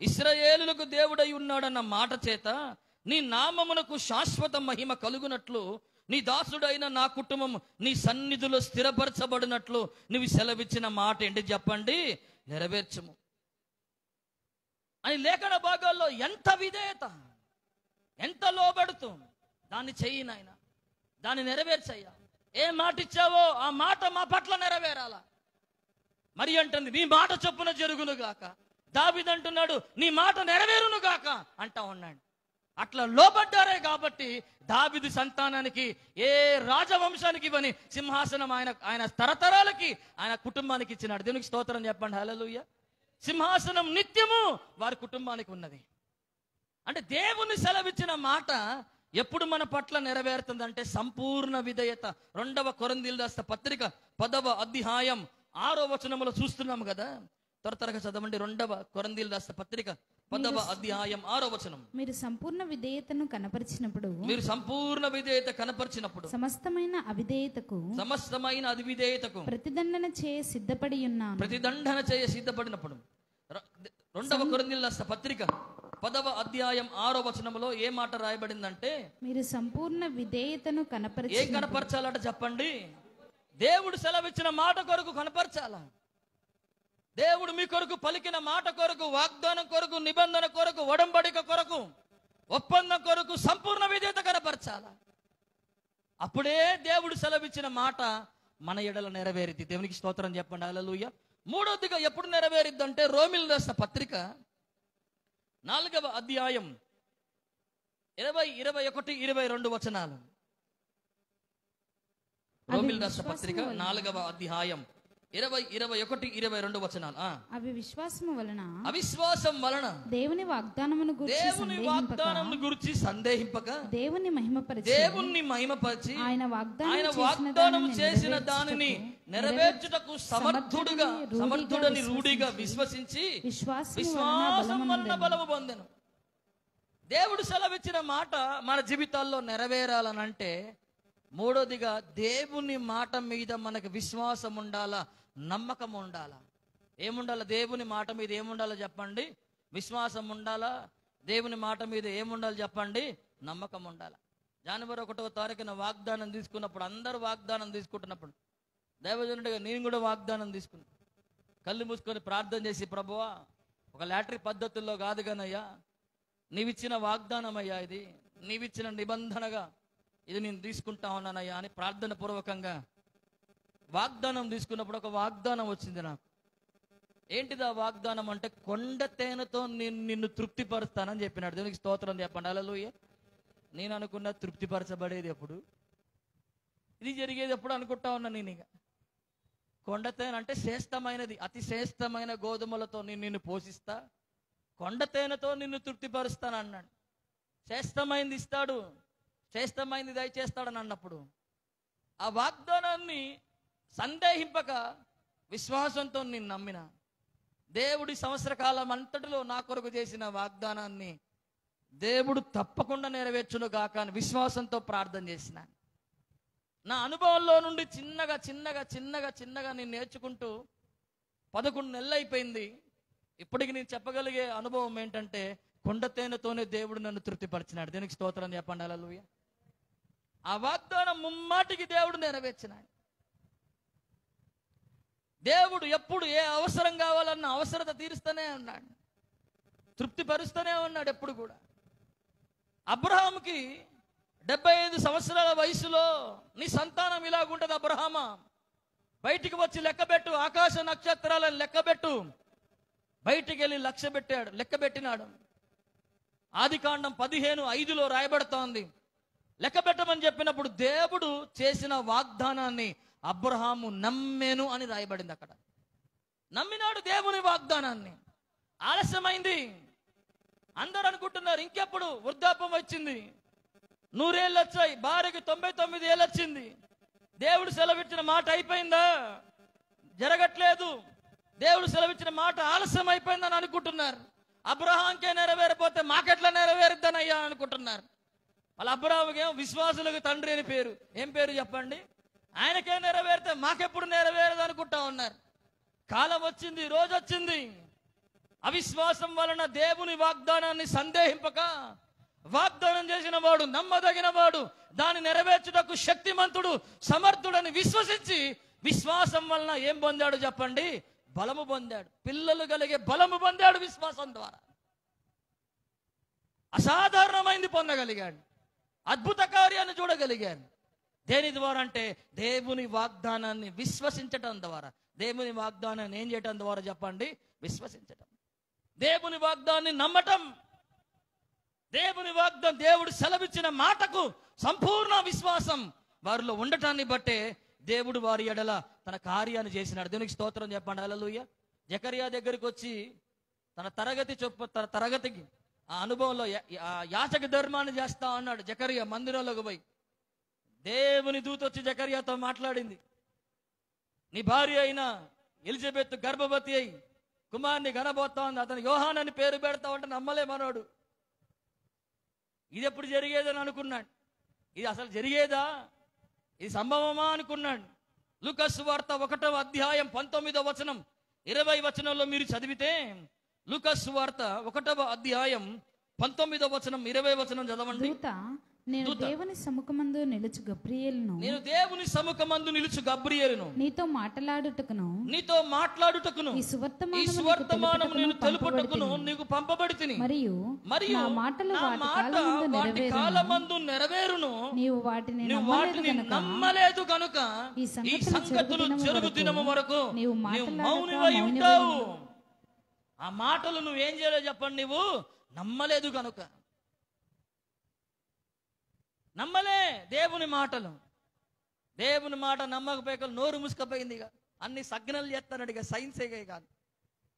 ఇశ్రాయేలులకు దేవుడై ఉన్నాడన్న మాట చేత నీ నామమునకు శాశ్వత మహిమ కలుగునట్లు నీ దాసుడైన నా కుటుంబం నీ సన్నిధిలో స్థిరపరచబడినట్లు నువ్వు సెలవిచ్చిన మాట ఏంటి చెప్పండి? నెరవేర్చము అని లేఖన భాగాల్లో ఎంత విధేయత, ఎంత లోబడుతూ దాన్ని చెయ్యి నాయన, దాన్ని నెరవేర్చయ్యా. ఏ మాట ఇచ్చావో ఆ మాట మా పట్ల నెరవేరాల. మరి అంటుంది, నీ మాట చొప్పున జరుగును గాక. దావీదు అంటున్నాడు, నీ మాట నెరవేరును గాక అంటా ఉన్నాడు. అట్లా లోబడ్డారే కాబట్టి దావీదు సంతానానికి, ఏ రాజవంశానికి ఇవ్వని సింహాసనం ఆయన తరతరాలకి ఆయన కుటుంబానికి ఇచ్చినాడు. దేవునికి స్తోత్రం చెప్పండి, హల్లెలూయా. సింహాసనం నిత్యము వారి కుటుంబానికి ఉన్నది. అంటే దేవుని సెలవిచ్చిన మాట ఎప్పుడు మన పట్ల నెరవేరుతుందంటే సంపూర్ణ విధేయత. 2వ కొరింథీయులకు రాసిన పత్రిక 10వ అధ్యాయం 6వ వచనంలో చూస్తున్నాము కదా. త్వరగా చదవండి. 2వ కొరింథీయులకు రాసిన పత్రిక 10వ అధ్యాయం 6వ వచనం. మీరు సంపూర్ణ విధేయతను కనపరిచినప్పుడు సమస్తమైన అవిధేయతకు ప్రతిదండన చేయ సిద్ధపడినప్పుడు 2వ కొరింథీయులకు రాసిన పత్రిక 10వ అధ్యాయం 6వ వచనంలో ఏ మాట రాయబడిందంటే, మీరు సంపూర్ణ విధేయతను ఏం కనపరచాలట చెప్పండి? దేవుడు సెలవిచ్చిన మాట కొరకు కనపరచాల. దేవుడు మీ కొరకు పలికిన మాట కొరకు, వాగ్దానం కొరకు, నిబంధన కొరకు, ఒడంబడిక కొరకు, ఒప్పందం కొరకు సంపూర్ణ విధేయత కనపరచాల. అప్పుడే దేవుడు సెలవిచ్చిన మాట మన ఎడల నెరవేరిద్ది. దేవునికి స్తోత్రం చెప్పండి, హల్లెలూయా. మూడోదిగా ఎప్పుడు నెరవేరిద్దంటే రోమీయులకు రాసిన పత్రిక 4వ అధ్యాయం 20, 21, 22 వచనాలు. రోమీయులకు రాసిన పత్రిక 4వ అధ్యాయం 20, 21, 22 వచనాలు. అవిశ్వాసం వలన దేవుని వాగ్దానమును గురించి సందేహింపక దేవుని మహిమపరిచి ఆయన వాగ్దానం చేసిన దానిని నెరవేర్చుటకు సమర్థుడని రూఢిగా విశ్వసించి విశ్వాసం వలన బలము పొందెను. దేవుడు సెలవిచ్చిన మాట మన జీవితాల్లో నెరవేరాలనంటే మూడోదిగా దేవుని మాట మీద మనకు విశ్వాసం ఉండాలా, నమ్మకం ఉండాలా. ఏముండాలి? దేవుని మాట మీద ఏముండాలో చెప్పండి? విశ్వాసం ఉండాలా? దేవుని మాట మీద ఏముండాలి చెప్పండి? నమ్మకం ఉండాలి. జనవరి 1వ తారీఖున వాగ్దానం తీసుకున్నప్పుడు, అందరూ వాగ్దానం తీసుకుంటున్నప్పుడు, దైవజనుడిగా నేను కూడా వాగ్దానం తీసుకున్నాను. కళ్ళు మూసుకొని ప్రార్థన చేసి, ప్రభువా, ఒక లాటరీ పద్ధతుల్లో కాదు కానయ్యా, నీవిచ్చిన వాగ్దానం అయ్యా, ఇది నీవిచ్చిన నిబంధనగా ఇది నేను తీసుకుంటా ఉన్నానయ్యా అని ప్రార్థన పూర్వకంగా వాగ్దానం తీసుకున్నప్పుడు ఒక వాగ్దానం వచ్చింది నాకు. ఏంటిది ఆ వాగ్దానం అంటే, కొండ తేనెతో నేను నిన్ను తృప్తిపరుస్తానని చెప్పినాడు. దేవునికి స్తోత్రం చెప్పండి. హల్లెలూయా. నేను అనుకున్న తృప్తిపరచబడేది ఎప్పుడు, ఇది జరిగేది ఎప్పుడు అనుకుంటా ఉన్నా నేను. ఇక కొండ తేనె అంటే శ్రేష్టమైనది, అతి శ్రేష్టమైన గోధుమలతో నేను నిన్ను పోషిస్తా, కొండ తేనెతో నిన్ను తృప్తిపరుస్తాను అన్నాడు. శ్రేష్టమైనది ఇస్తాడు, శ్రేష్టమైనది దయచేస్తాడని అన్నప్పుడు ఆ వాగ్దానాన్ని సందేహింపక విశ్వాసంతో నేను నమ్మిన. దేవుడి సంవత్సర కాలం అంతటిలో నా కొరకు చేసిన వాగ్దానాన్ని దేవుడు తప్పకుండా నెరవేర్చును గాక అని విశ్వాసంతో ప్రార్థన చేసిన. నా అనుభవంలో నుండి చిన్నగా చిన్నగా చిన్నగా చిన్నగా నేను నేర్చుకుంటూ 11 నెలలు అయిపోయింది. ఇప్పటికి నేను చెప్పగలిగే అనుభవం ఏంటంటే, కొండ తేనెతోనే దేవుడు నన్ను తృప్తిపరిచినాడు. దీనికి స్తోత్రం చెప్పండి. హల్లెలూయా. ఆ వాగ్దానం ముమ్మాటికి దేవుడు నెరవేర్చినాడు. దేవుడు ఎప్పుడు ఏ అవసరం కావాలన్న అవసరత తీరుస్తూనే ఉన్నాడు, తృప్తిపరుస్తూనే ఉన్నాడు ఎప్పుడు కూడా. అబ్రహాముకి 75 సంవత్సరాల వయసులో నీ సంతానం ఇలాగుంటది అబ్రహామా, బయటికి వచ్చి లెక్కబెట్టు, ఆకాశ నక్షత్రాలను లెక్కబెట్టు. బయటికి వెళ్ళి లెక్కబెట్టినాడు. ఆదికాండం 15:5 రాయబడుతోంది. లెక్కబెట్టమని చెప్పినప్పుడు దేవుడు చేసిన వాగ్దానాన్ని అబ్రహాము నమ్మేను అని రాయబడింది అక్కడ. నమ్మినాడు దేవుని వాగ్దానాన్ని. ఆలస్యమైంది. అందరూ అనుకుంటున్నారు ఇంకెప్పుడు, వృద్ధాప్యం వచ్చింది, 100 ఏళ్ళు వచ్చాయి, భార్యకి 99 ఏళ్ళు వచ్చింది, దేవుడు సెలవిచ్చిన మాట అయిపోయిందా? జరగట్లేదు. దేవుడు సెలవిచ్చిన మాట ఆలస్యం అయిపోయిందని అనుకుంటున్నారు. అబ్రహాంకే నెరవేరిపోతే మాకెట్లా నెరవేరుద్దనయ్యా అనుకుంటున్నారు. వాళ్ళ అబ్రహాముకేమో విశ్వాసులకు తండ్రి అని పేరు. ఏం పేరు చెప్పండి? ఆయనకే నెరవేరితే మాకెప్పుడు నెరవేరదు అనుకుంటా ఉన్నారు. కాలం వచ్చింది, రోజు వచ్చింది. అవిశ్వాసం వలన దేవుని వాగ్దానాన్ని సందేహింపక, వాగ్దానం చేసిన వాడు నమ్మదగిన వాడు, దాన్ని నెరవేర్చుటకు శక్తిమంతుడు, సమర్థుడని విశ్వసించి, విశ్వాసం వలన ఏం పొందాడు చెప్పండి? బలము పొందాడు. పిల్లలు కలిగే బలము పొందాడు విశ్వాసం ద్వారా. అసాధారణమైంది పొందగలిగాడు. అద్భుత కార్యాన్ని చూడగలిగాడు. దేని ద్వారా అంటే, దేవుని వాగ్దానాన్ని విశ్వసించటం ద్వారా. దేవుని వాగ్దానాన్ని ఏం చేయటం ద్వారా చెప్పండి? విశ్వసించటం. దేవుని వాగ్దానాన్ని నమ్మటం. దేవుని వాగ్దానం, దేవుడు సెలవిచ్చిన మాటకు సంపూర్ణ విశ్వాసం వారిలో ఉండటాన్ని బట్టే దేవుడు వారి ఎడల తన కార్యాన్ని చేసినాడు. దేవునికి స్తోత్రం చెప్పండి. హల్లెలూయా. జకరియా దగ్గరికి వచ్చి తన తరగతికి ఆ అనుభవంలో యాచక ధర్మాన్ని చేస్తా అన్నాడు. జకరియా మందిరంలోకి పోయి దేవుని దూత వచ్చి జకరియాతో మాట్లాడింది. నీ భార్య అయిన ఎలిజబెత్ గర్భవతి అయి కుమార్ని కనబోతా ఉంది, అతను యోహాన్ అని పేరు పెడతా ఉంటే నమ్మలేమన్నాడు. ఇది ఎప్పుడు జరిగేదని అనుకున్నాడు. ఇది అసలు జరిగేదా, ఇది సంభవమా అనుకున్నాడు. లూకా సువార్త 1వ అధ్యాయం 19వ వచనం 20వ వచనంలో మీరు చదివితే, లూకా సువార్త 1వ అధ్యాయం 19వ వచనం 20వ వచనం చదవండి. నేను దేవుని సముఖమందు నిలుచు గబ్రియేలును నీతో మాట్లాడుటకును ఈ సువర్తమానము నేను తెలుపుటకును నీకు పంపబడితిని. మరియు నా మాటలు వాటి కాలమందు నెరవేరును. నీవు వాటిని నమ్మలేదు గనుక ఈ సంగతులు జరుగు దినము వరకు నీవు మౌనివై ఉంటావు. ఆ మాటలు నువ్వేం చేయలేదు చెప్పండి? నువ్వు నమ్మలేదు గనుక. నమ్మలే దేవుని మాటలు. దేవుని మాట నమ్మకపోయి నోరు ముసుకపోయింది. ఇక అన్ని సగ్నలు చేస్తాడు. ఇక సైన్సే కాదు.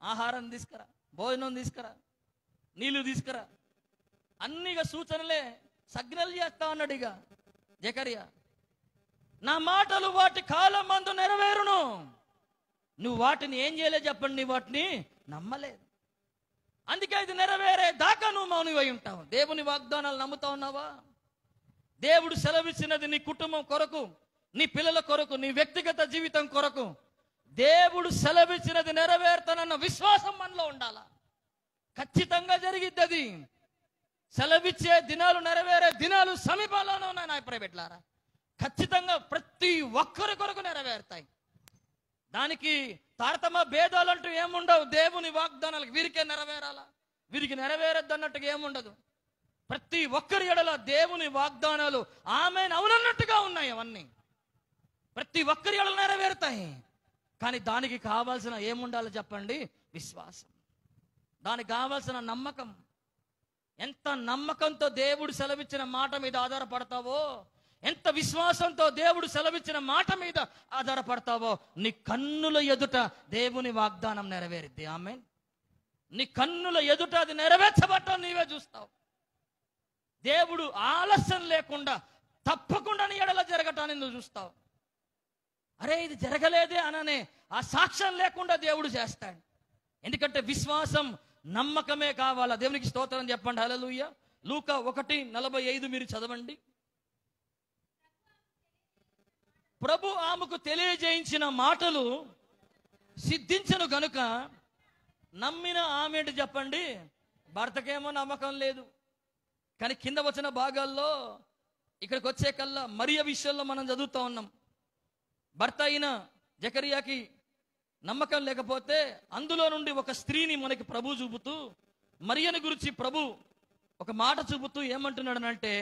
ఆహారం తీసుకురా, భోజనం తీసుకురా, నీళ్లు తీసుకురా, అన్ని ఇక సూచనలే, సగ్నలు చేస్తా అన్నాడు. ఇక జకరియా, నా మాటలు వాటి కాలం మందు నెరవేరును. నువ్వు వాటిని ఏం చేయలేదు చెప్పండి? నీ వాటిని నమ్మలేదు. అందుకే ఇది నెరవేరే దాకా నువ్వు మౌనివై ఉంటావు. దేవుని వాగ్దానాలు నమ్ముతా ఉన్నావా? దేవుడు సెలవిచ్చినది నీ కుటుంబం కొరకు, నీ పిల్లల కొరకు, నీ వ్యక్తిగత జీవితం కొరకు దేవుడు సెలవిచ్చినది నెరవేర్తానన్న విశ్వాసం మనలో ఉండాలా. ఖచ్చితంగా జరిగిద్ది అది. సెలవిచ్చే దినాలు, నెరవేరే దినాలు సమీపంలోనే ఉన్నాయి నా ప్రైవేట్లారా. ఖచ్చితంగా ప్రతి ఒక్కరి కొరకు నెరవేరుతాయి. దానికి తారతమ్య భేదాలు అంటూ ఏముండవు. దేవుని వాగ్దానాలకు వీరికే నెరవేరాలా, వీరికి నెరవేరద్దు అన్నట్టుగా ఏముండదు. ప్రతి ఒక్కరి ఎడల దేవుని వాగ్దానాలు ఆమేన్ అవునన్నట్టుగా ఉన్నాయి. అవన్నీ ప్రతి ఒక్కరి ఎడల నెరవేరుతాయి. కానీ దానికి కావాల్సిన ఏముండాలో చెప్పండి? విశ్వాసం. దానికి కావాల్సిన నమ్మకం. ఎంత నమ్మకంతో దేవుడు సెలవిచ్చిన మాట మీద ఆధారపడతావో, ఎంత విశ్వాసంతో దేవుడు సెలవిచ్చిన మాట మీద ఆధారపడతావో, నీ కన్నుల ఎదుట దేవుని వాగ్దానం నెరవేరిద్ది. ఆమేన్. నీ కన్నుల ఎదుట అది నెరవేర్చబట్టం నీవే చూస్తావు. దేవుడు ఆలస్యం లేకుండా తప్పకుండా నీ ఎడల జరగటాన్ని నువ్వు చూస్తావు. అరే ఇది జరగలేదే అననే ఆ సాక్ష్యం లేకుండా దేవుడు చేస్తాడు. ఎందుకంటే విశ్వాసం, నమ్మకమే కావాలా. దేవునికి స్తోత్రం చెప్పండి. హల్లెలూయా. లూకా 1:45 మీరు చదవండి. ప్రభు ఆమెకు తెలియజేయించిన మాటలు సిద్ధించను గనుక నమ్మిన ఆమె చెప్పండి. భర్తకేమో నమ్మకం లేదు. కానీ కింద వచ్చిన భాగాల్లో ఇక్కడికి వచ్చే కల్లా మరియ విషయంలో మనం చదువుతూ ఉన్నాం. భర్త అయిన జకరియాకి నమ్మకం లేకపోతే అందులో నుండి ఒక స్త్రీని మనకి ప్రభు చూపుతూ, మరియను గురించి ప్రభు ఒక మాట చూపుతూ ఏమంటున్నాడనంటే,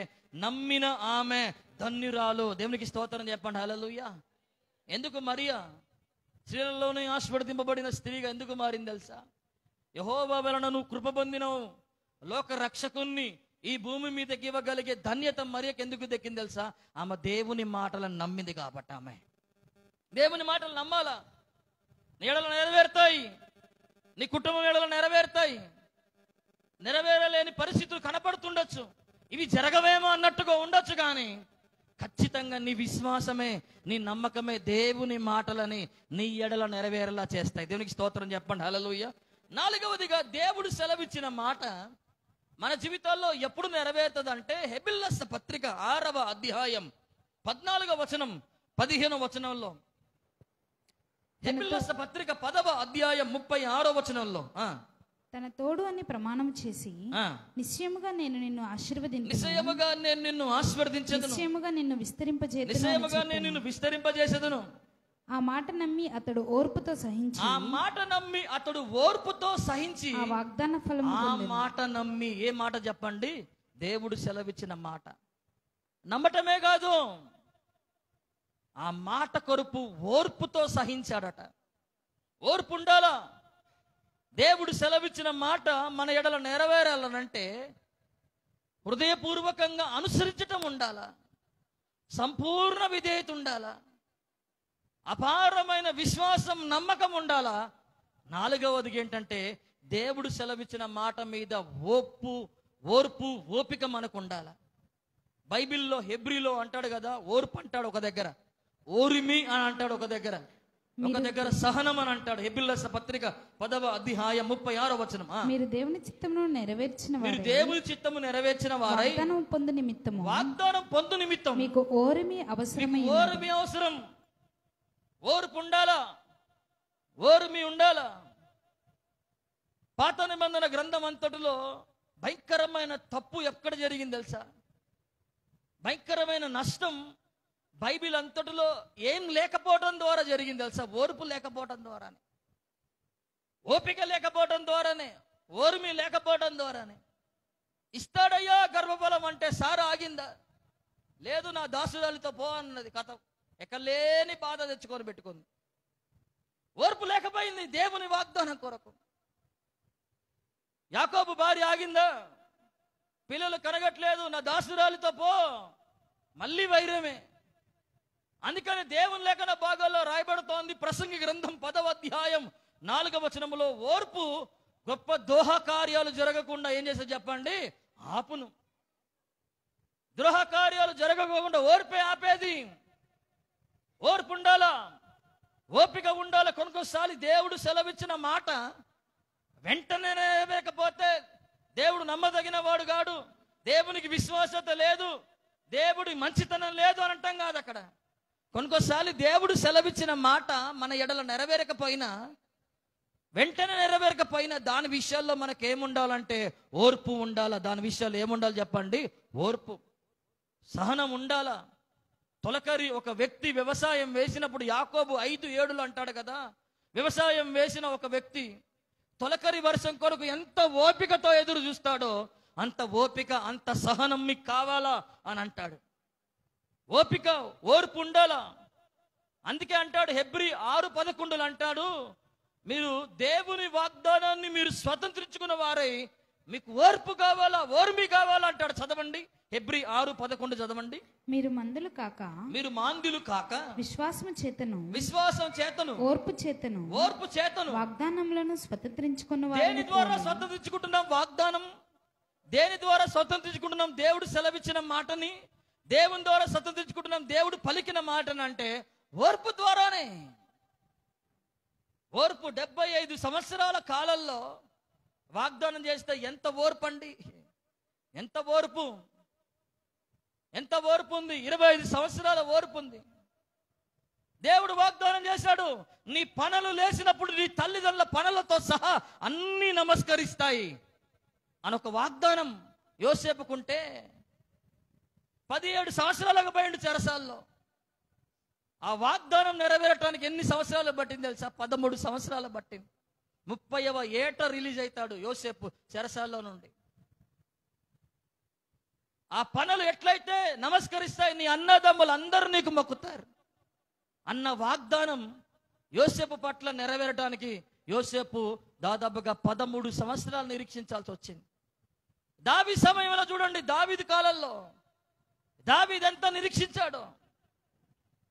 నమ్మిన ఆమె ధన్యురాలు. దేవునికి స్తోత్రం చెప్పండి. హల్లెలూయా. ఎందుకు మరియా స్త్రీలలోనే ఆశీర్వదింపబడిన స్త్రీగా ఎందుకు మారింది తెలుసా? యెహోవా వలన నువ్వు కృప పొందినవు, లోక రక్షకుణ్ణి ఈ భూమి మీదకి ఇవ్వగలిగే ధన్యత మరియకి ఎందుకు దక్కింది తెలుసా? ఆమె దేవుని మాటలను నమ్మింది కాబట్టి. ఆమె దేవుని మాటలు నమ్మాలా. నీ ఎడలు నెరవేరుతాయి, నీ కుటుంబం ఎడలు నెరవేరుతాయి. నెరవేరలేని పరిస్థితులు కనపడుతుండొచ్చు, ఇవి జరగవేమో అన్నట్టుగా ఉండొచ్చు. కానీ ఖచ్చితంగా నీ విశ్వాసమే, నీ నమ్మకమే దేవుని మాటలని నీ ఎడల నెరవేరేలా చేస్తాయి. దేవునికి స్తోత్రం చెప్పండి. హల్లెలూయా. 4వదిగా దేవుడు సెలవిచ్చిన మాట మన జీవితాల్లో ఎప్పుడు నెరవేరుతుంది అంటే, హెబిల్లస్ పత్రిక 6వ అధ్యాయం 14వ వచనం 15వ వచనంలో, హెబిల్లస్ పత్రిక 10వ అధ్యాయం 36వ వచనంలో, తన తోడు అని ప్రమాణం చేసి నిశ్చయముగా నేను నిన్ను ఆశీర్వదించెదను, నిశ్చయముగా నేను నిన్ను ఆశీర్వదించెదను, నిశ్చయముగా నిన్ను విస్తరింపజేయుదును, నిశ్చయముగా నేను నిన్ను విస్తరింపజేసేదను. ఆ మాట నమ్మి అతడు ఓర్పుతో సహించి, ఆ మాట నమ్మి అతడు ఓర్పుతో సహించి ఆ వాగ్దాన ఫలము ఆ పొందెను. మాట నమ్మి, ఏ మాట చెప్పండి? దేవుడు సెలవిచ్చిన మాట నమ్మటమే కాదు, ఆ మాట కొరకు ఓర్పుతో సహించాడట. ఓర్పు ఉండాలా. దేవుడు సెలవిచ్చిన మాట మన ఎడల నెరవేరాలనంటే హృదయపూర్వకంగా అనుసరించటం ఉండాలా, సంపూర్ణ విధేయత ఉండాలా, అపారమైన విశ్వాసం, నమ్మకం ఉండాలా. 4వది ఏంటంటే, దేవుడు సెలవిచ్చిన మాట మీద ఓర్పు ఓపిక మనకు ఉండాలా. బైబిల్లో హెబ్రీలో అంటాడు కదా, ఓర్పు అంటాడు ఒక దగ్గర, ఓరిమి అని అంటాడు ఒక దగ్గర, సహనం అని అంటాడు. హెబిల్లస్ పత్రిక 10వ అధ్యాయం 36వ వచనం. మీరు దేవుని చిత్తమును నెరవేర్చిన వారై, మీరు దేవుని చిత్తము నెరవేర్చిన వారై వాగ్దానం పొందు నిమిత్తము, వాగ్దానం పొందు నిమిత్తం మీకు ఓరిమి అవసరమై ఉన్నది. ఓర్మి అవసరం. ఓర్పు ఉండాలా, ఓర్మి ఉండాలా. పాత నిబంధన గ్రంథం అంతటిలో భయంకరమైన తప్పు ఎక్కడ జరిగింది తెలుసా? భయంకరమైన నష్టం బైబిల్ అంతటిలో ఏం లేకపోవడం ద్వారా జరిగింది తెలుసా? ఓర్పు లేకపోవడం ద్వారానే, ఓపిక లేకపోవడం ద్వారానే, ఓర్మి లేకపోవడం ద్వారానే. ఇస్తాడయ్యా గర్భఫలం అంటే సారా ఆగిందా? లేదు, నా దాసురాలితో పో అన్నది. కథ ఎక్కలేని బాధ తెచ్చుకొని పెట్టుకుంది. ఓర్పు లేకపోయింది దేవుని వాగ్దానం కొరకు. యాకోబు భార్య ఆగిందా? పిల్లలు కనగట్లేదు, నా దాసురాలితో పో, మళ్ళీ వైరమే. అందుకని దేవుని లేఖన భాగాల్లో రాయబడుతోంది, ప్రసంగి గ్రంథం 10వ అధ్యాయం 4వ వచనములో, ఓర్పు గొప్ప దోహ కార్యాలు జరగకుండా ఏం చేస్తే చెప్పండి? ఆపును. ద్రోహ కార్యాలు జరగకుండా ఓర్పే ఆపేది. ఓర్పు ఉండాలా, ఓపిక ఉండాలా. కొన్నిసార్లు దేవుడు సెలవిచ్చిన మాట వెంటనే నెరవేరకపోతే దేవుడు నమ్మదగిన వాడు కాడు, దేవునికి విశ్వాసత లేదు, దేవుడి మంచితనం లేదు అని అంటాం కాదు. అక్కడ కొన్నిసార్లు దేవుడు సెలవిచ్చిన మాట మన ఎడల నెరవేరకపోయినా, వెంటనే నెరవేరకపోయినా దాని విషయాల్లో మనకేముండాలంటే ఓర్పు ఉండాలా. దాని విషయాల్లో ఏముండాలి చెప్పండి? ఓర్పు, సహనం ఉండాలా. తొలకరి ఒక వ్యక్తి వ్యవసాయం వేసినప్పుడు యాకోబు 5:7 అంటాడు కదా, వ్యవసాయం వేసిన ఒక వ్యక్తి తొలకరి వర్షం కొరకు ఎంత ఓపికతో ఎదురు చూస్తాడో అంత ఓపిక, అంత సహనం మీకు కావాలా అని అంటాడు. ఓపిక, ఓర్పు ఉండాలా. అందుకే అంటాడు హెబ్రీ 6:11 అంటాడు, మీరు దేవుని వాగ్దానాన్ని మీరు స్వతంత్రించుకున్న వారై మీకు ఓర్పు కావాలా, ఓర్మి కావాలా అంటాడు. చదవండి, హెబ్రీ 6:11 చదవండి. మీరు మందులు కాక, మీరు మాంద్యులు కాక, విశ్వాసం చేతను ఓర్పు చేతను వాగ్దానములను స్వతంత్రించుకున్న వారు. దేని ద్వారా స్వతంత్రించుకుంటున్నాం వాగ్దానం? దేని ద్వారా స్వతంత్రించుకుంటున్నాం? దేవుడు సెలవిచ్చిన మాటని దేవుని ద్వారా స్వతంత్రించుకుంటున్నాం. దేవుడు పలికిన మాటని అంటే ఓర్పు ద్వారానే. ఓర్పు 75 సంవత్సరాల కాలంలో వాగ్దానం చేస్తే ఎంత ఓర్పు అండి, ఎంత ఓర్పు, ఎంత ఓర్పు ఉంది. 25 సంవత్సరాల ఓర్పు ఉంది. దేవుడు వాగ్దానం చేశాడు, నీ పనులు లేచినప్పుడు నీ తల్లిదండ్రుల పనులతో సహా అన్నీ నమస్కరిస్తాయి అని ఒక వాగ్దానం యోసేపుకుంటే 17 సంవత్సరాలకు పోయిండు చెరసాల్లో. ఆ వాగ్దానం నెరవేరటానికి ఎన్ని సంవత్సరాలు పట్టింది తెలుసా? 13 సంవత్సరాలు పట్టింది. 30వ ఏట రిలీజ్ అవుతాడు యోసేపు చెరసాల్లో నుండి. ఆ పనులు ఎట్లయితే నమస్కరిస్తాయి, నీ అన్నదమ్ములు అందరూ నీకు మొక్కుతారు అన్న వాగ్దానం యోసేపు పట్ల నెరవేరటానికి యోసేపు దాదాపుగా 13 సంవత్సరాలు నిరీక్షించాల్సి వచ్చింది. దావీదు సమయంలో చూడండి, దావీదు కాలంలో దావీదు ఎంత నిరీక్షించాడో.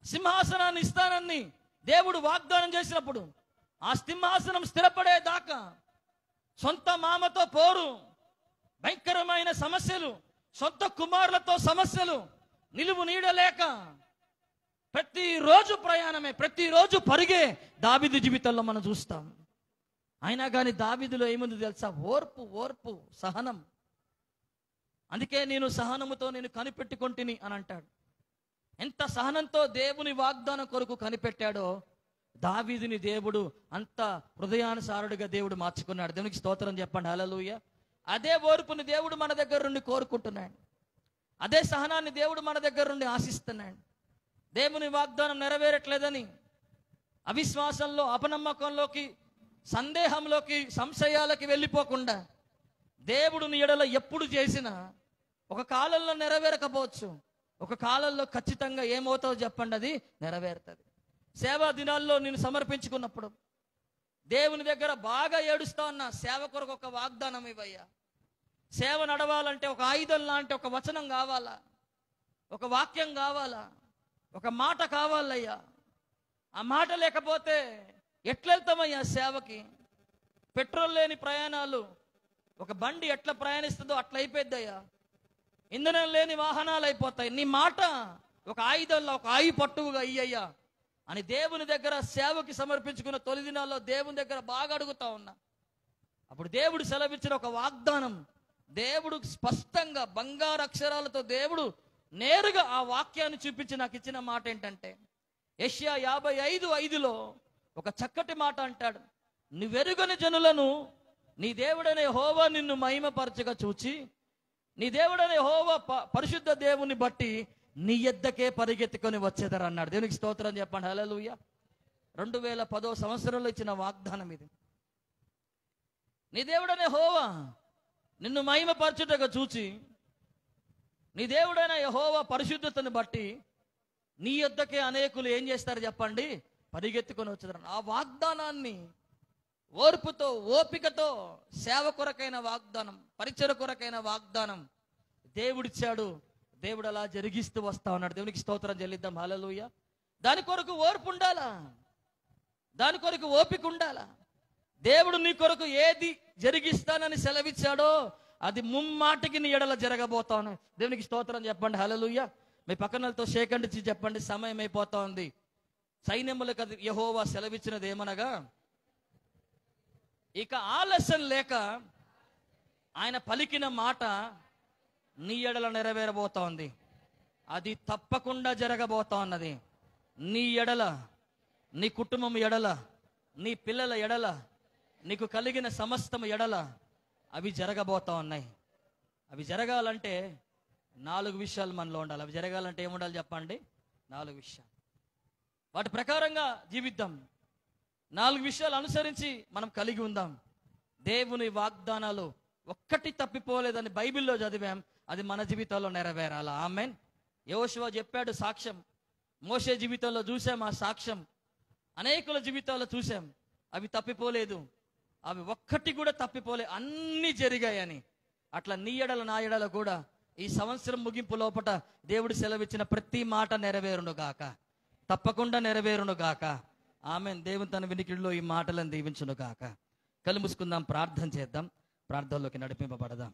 సింహాసనాన్ని ఇస్తానని దేవుడు వాగ్దానం చేసినప్పుడు ఆ సింహాసనం స్థిరపడేదాకా సొంత మామతో పోరు, భయంకరమైన సమస్యలు, సొంత కుమారులతో సమస్యలు, నిలువు నీడలేక ప్రతిరోజు ప్రయాణమే, ప్రతిరోజు పరిగే దావీదు జీవితంలో మనం చూస్తాం. అయినా కానీ దావీదులో ఏముంది తెలుసా? ఓర్పు, సహనం. అందుకే నేను సహనముతో నేను కనిపెట్టుకొంటిని అని అంటాడు. ఎంత సహనంతో దేవుని వాగ్దానం కొరకు కనిపెట్టాడో దావీదుని దేవుడు అంత హృదయానుసారుడిగా దేవుడు మార్చుకున్నాడు. దేవునికి స్తోత్రం చెప్పండి, హల్లెలూయా. అదే ఓర్పుని దేవుడు మన దగ్గర నుండి కోరుకుంటున్నాడు. అదే సహనాన్ని దేవుడు మన దగ్గర నుండి ఆశిస్తున్నాడు. దేవుని వాగ్దానం నెరవేరట్లేదని అవిశ్వాసంలో, అపనమ్మకంలోకి, సందేహంలోకి, సంశయాలకి వెళ్ళిపోకుండా దేవుడు నీ ఎడల ఎప్పుడు చేసినా ఒక కాలంలో నెరవేరకపోవచ్చు, ఒక కాలంలో ఖచ్చితంగా ఏమవుతుందో చెప్పండి, అది నెరవేరుతుంది. సేవా దినాల్లో నేను సమర్పించుకున్నప్పుడు దేవుని దగ్గర బాగా ఏడుస్తా ఉన్నా, సేవ కొరకు ఒక వాగ్దానం ఇవ్వయ్యా. సేవ నడవాలంటే ఒక ఆయుధం లాంటి ఒక వచనం కావాలా, ఒక వాక్యం కావాలా, ఒక మాట కావాలయ్యా. ఆ మాట లేకపోతే ఎట్లెళ్తామయ్యా సేవకి? పెట్రోల్ లేని ప్రయాణాలు, ఒక బండి ఎట్లా ప్రయాణిస్తుందో అట్లా అయిపోద్దయ్యా. ఇంధనం లేని వాహనాలు అయిపోతాయి. నీ మాట ఒక ఆయుధంలో, ఒక ఆయి పట్టువుగా అయ్యయ్యా అని దేవుని దగ్గర సేవకి సమర్పించుకున్న తొలి దినాల్లో దేవుని దగ్గర బాగా అడుగుతా ఉన్నా. అప్పుడు దేవుడు సెలవిచ్చిన ఒక వాగ్దానం, దేవుడు స్పష్టంగా బంగారు అక్షరాలతో దేవుడు నేరుగా ఆ వాక్యాన్ని చూపించి నాకు ఇచ్చిన మాట ఏంటంటే, యెషయా 55:5లో ఒక చక్కటి మాట అంటాడు, నువ్వెరుగని జనులను నీ దేవుడనే యెహోవా నిన్ను మహిమపరచగా చూచి, నీ దేవుడనే యెహోవా పరిశుద్ధ దేవుని బట్టి నీ యొద్దకే పరిగెత్తుకొని వచ్చేదరు అన్నాడు. దేవునికి స్తోత్రం చెప్పండి, హల్లెలూయా. 2010 సంవత్సరంలో ఇచ్చిన వాగ్దానం ఇది. నీ దేవుడనే యెహోవా నిన్ను మహిమపరచుటగా చూచి, నీ దేవుడైన యెహోవా పరిశుద్ధతను బట్టి నీ యొద్దకే అనేకులు ఏం చేస్తారు చెప్పండి? పరిగెత్తుకొని వచ్చేదరు. ఆ వాగ్దానాన్ని ఓర్పుతో, ఓపికతో, సేవ కొరకైన వాగ్దానం, పరిచయ కొరకైన వాగ్దానం దేవుడిచ్చాడు. దేవుడు అలా జరిగిస్తూ వస్తా ఉన్నాడు. దేవునికి స్తోత్రం చెల్లిద్దాం, హల్లెలూయా. దాని కొరకు ఓర్పు ఉండాలా, దాని కొరకు ఓపిక ఉండాలా. దేవుడు నీ కొరకు ఏది జరిగిస్తానని సెలవిచ్చాడో అది ముమ్మాటికి నీ ఎడల జరగబోతాను. దేవునికి స్తోత్రం చెప్పండి, హల్లెలూయా. మీ పక్కనలతో షేకండ్ ఇచ్చి చెప్పండి, సమయం అయిపోతా ఉంది. సైన్యములకు అది యెహోవా సెలవిచ్చినది ఏమనగా, ఇక ఆలస్యం లేక ఆయన పలికిన మాట నీ ఎడల నెరవేరబోతా ఉంది. అది తప్పకుండా జరగబోతా ఉన్నది. నీ ఎడల, నీ కుటుంబం ఎడల, నీ పిల్లల ఎడల, నీకు కలిగిన సమస్తం ఎడల అవి జరగబోతా ఉన్నాయి. అవి జరగాలంటే 4 విషయాలు మనలో ఉండాలి. అవి జరగాలంటే ఏముండాలి చెప్పండి? 4 విషయాలు. వాటి ప్రకారంగా జీవిద్దాం. 4 విషయాలు అనుసరించి మనం కలిగి ఉందాం. దేవుని వాగ్దానాలు ఒక్కటి తప్పిపోలేదని బైబిల్లో చదివాం. అది మన జీవితంలో నెరవేరాల. ఆమేన్. యెహోషువ చెప్పాడు సాక్ష్యం. మోషే జీవితంలో చూసాం ఆ సాక్ష్యం. అనేకుల జీవితాల్లో చూసాం. అవి తప్పిపోలేదు. అవి ఒక్కటి కూడా తప్పిపోలే, అన్నీ జరిగాయని. అట్లా నీ ఎడల నా ఎడల కూడా ఈ సంవత్సరం ముగింపు లోపట దేవుడు సెలవిచ్చిన ప్రతి మాట నెరవేరును గాక, తప్పకుండా నెరవేరును గాక. ఆమేన్. దేవుని తన వినికిడిలో ఈ మాటలను దీవించును గాక. కళ్ళు మూసుకుందాం, ప్రార్థన చేద్దాం, ప్రార్థనలోకి నడిపింపబడదాం.